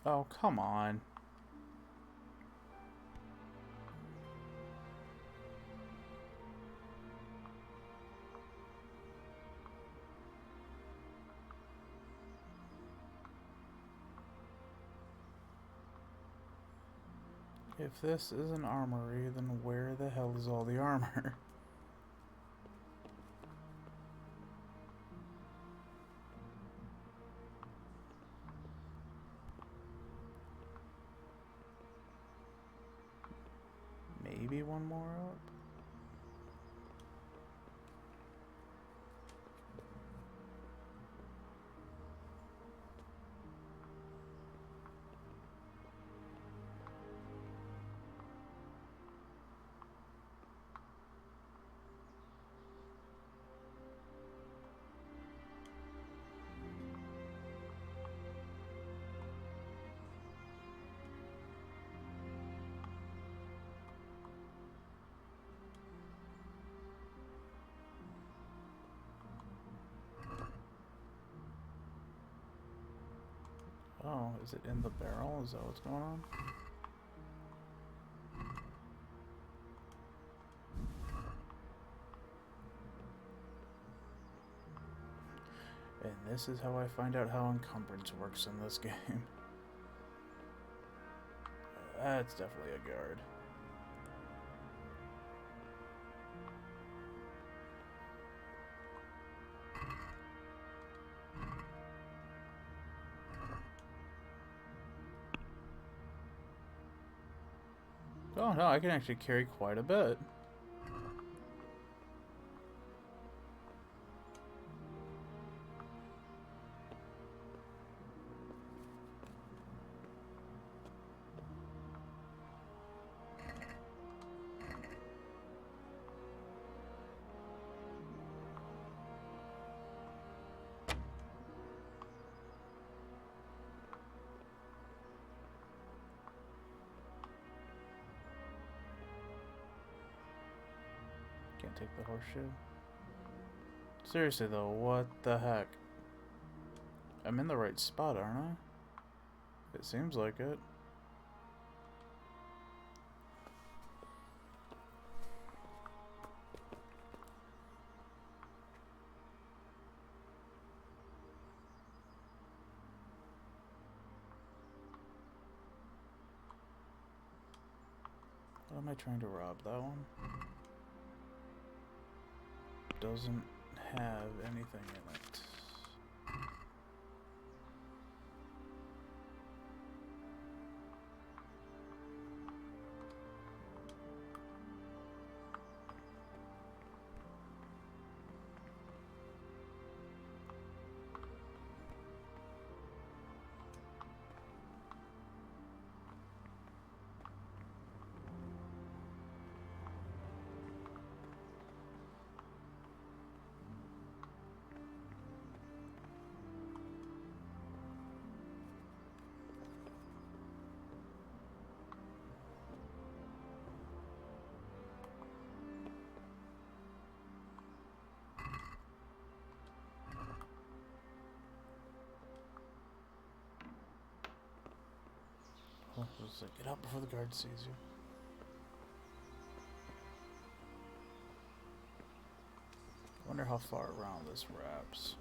[SPEAKER 1] Oh, come on. If this is an armory, then where the hell is all the armor? Maybe one more up? Oh, is it in the barrel? Is that what's going on? And this is how I find out how encumbrance works in this game. That's definitely a guard. Oh no, I can actually carry quite a bit. Can't take the horseshoe. Seriously though, what the heck? I'm in the right spot, aren't I? It seems like it. What am I trying to rob? That one? Doesn't have anything in it. Oh, just like, get out before the guard sees you. I wonder how far around this wraps.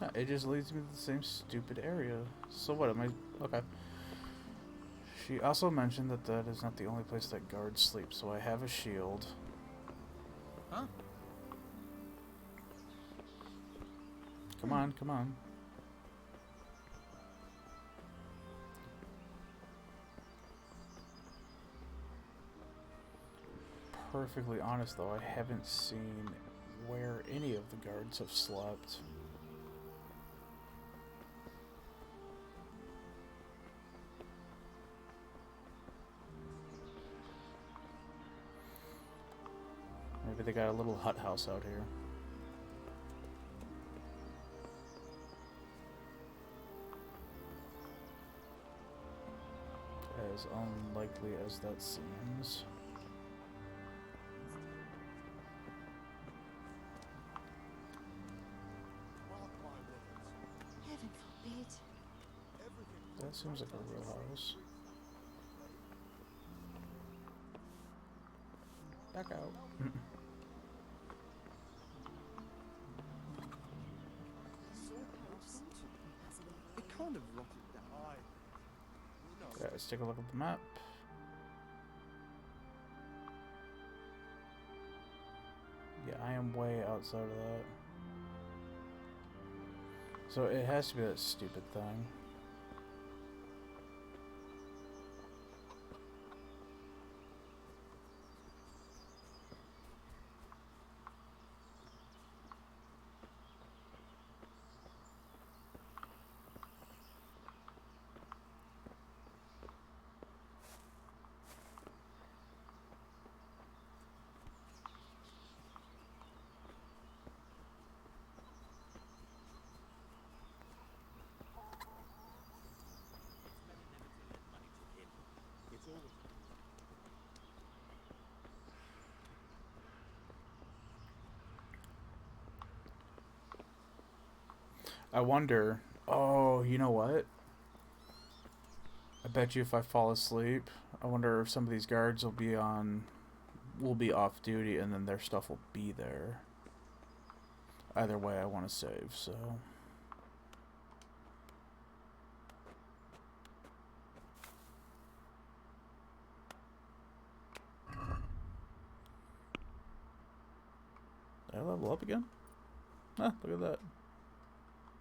[SPEAKER 1] No, it just leads me to the same stupid area. So what am I... Okay. She also mentioned that that is not the only place that guards sleep, so I have a shield.
[SPEAKER 11] Huh?
[SPEAKER 1] Come on, come on. Perfectly honest though, I haven't seen where any of the guards have slept. Maybe they got a little hut house out here. As unlikely as that seems.
[SPEAKER 14] Heaven forbid.
[SPEAKER 1] That seems like a real house. Back out.
[SPEAKER 11] It kind of rotted down.
[SPEAKER 1] Yeah, let's take a look at the map. Yeah, I am way outside of that. So it has to be that stupid thing. I wonder... Oh, you know what? I bet you if I fall asleep, I wonder if some of these guards will be off duty and then their stuff will be there. Either way, I want to save, so... Did I level up again? Ah, look at that.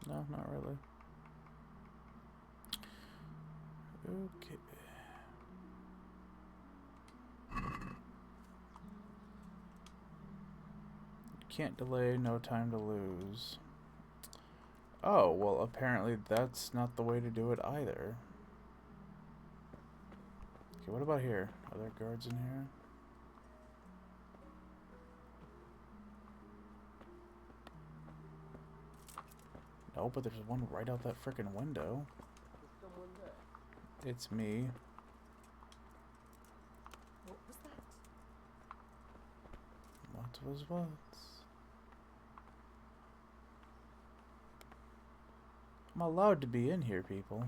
[SPEAKER 1] No, not really. Okay. Can't delay, no time to lose. Oh, well, apparently that's not the way to do it either. Okay, what about here? Are there guards in here? No, but there's one right out that frickin' window.
[SPEAKER 11] There's someone there.
[SPEAKER 1] It's me.
[SPEAKER 11] What was that?
[SPEAKER 1] What was what? I'm allowed to be in here, people.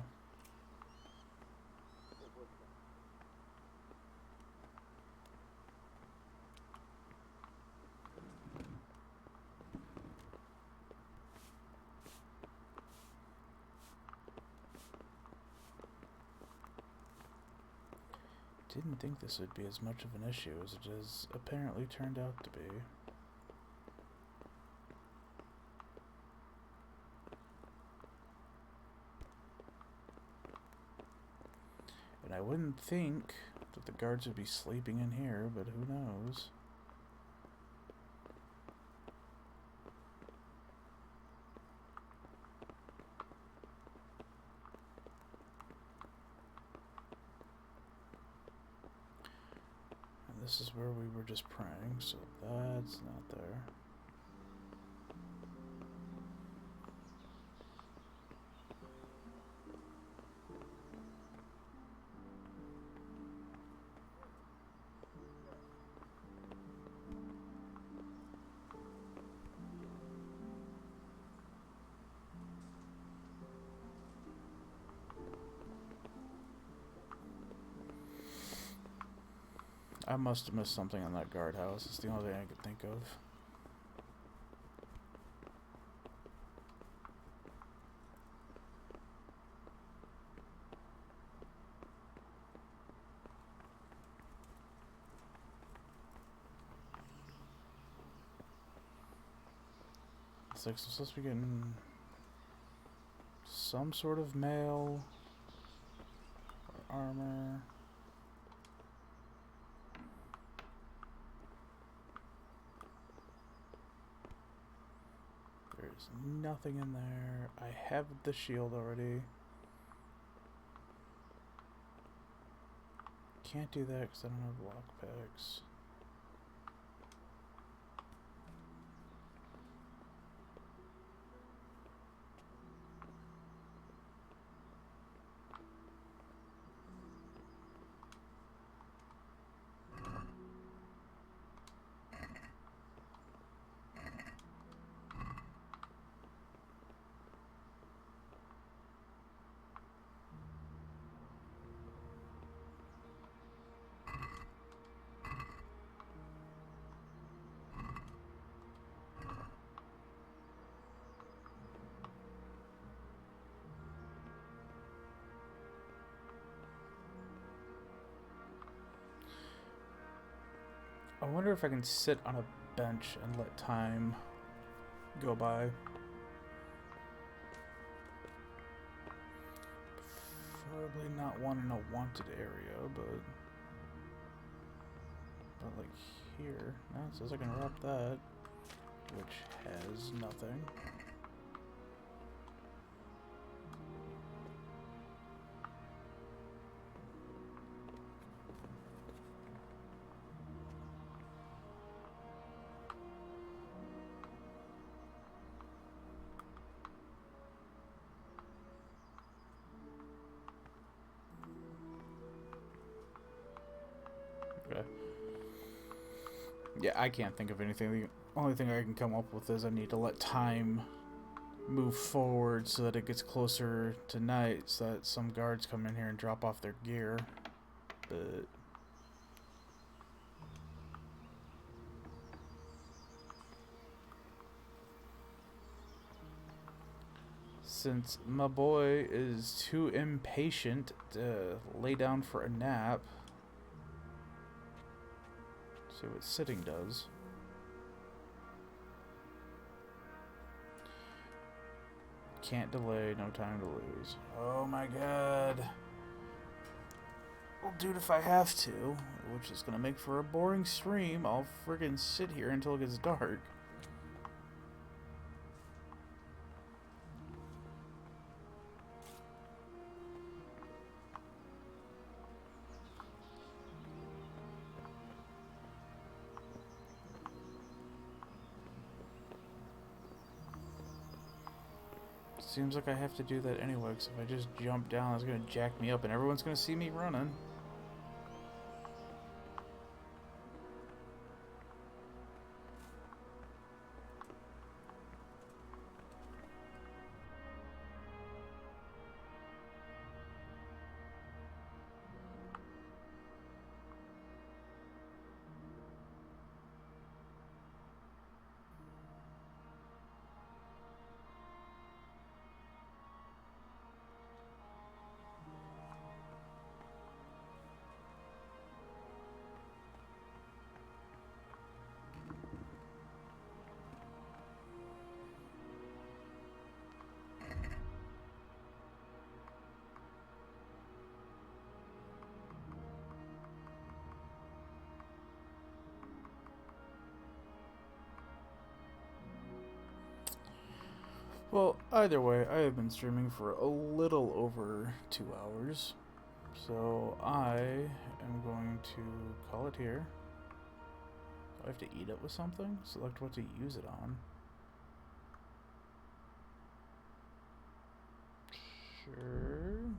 [SPEAKER 1] Didn't think this would be as much of an issue as it has apparently turned out to be. And I wouldn't think that the guards would be sleeping in here, but who knows? And this is where we were just praying, so that's not there. I must have missed something in that guardhouse. It's the only thing I could think of. 6. I'm supposed to be getting some sort of mail or armor. There's nothing in there. I have the shield already. Can't do that because I don't have lockpicks. I wonder if I can sit on a bench and let time go by. Probably not one in a wanted area, but like here. No, it says I can wrap that, which has nothing. Yeah, I can't think of anything. The only thing I can come up with is I need to let time move forward so that it gets closer to night, so that some guards come in here and drop off their gear. But since my boy is too impatient to lay down for a nap, see what sitting does. Can't delay, no time to lose. Oh my god. Well, dude, if I have to, which is gonna make for a boring stream, I'll friggin' sit here until it gets dark. Seems like I have to do that anyway, because if I just jump down, it's going to jack me up, and everyone's going to see me running. Well, either way, I have been streaming for a little over 2 hours, so I am going to call it here. Do I have to eat it with something? Select what to use it on. Sure.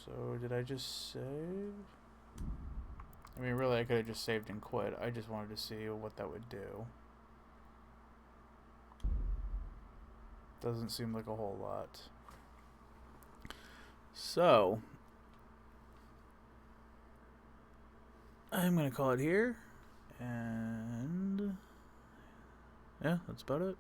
[SPEAKER 1] So, did I just save? I mean, really, I could have just saved and quit. I just wanted to see what that would do. Doesn't seem like a whole lot. So, I'm going to call it here. And yeah, that's about it.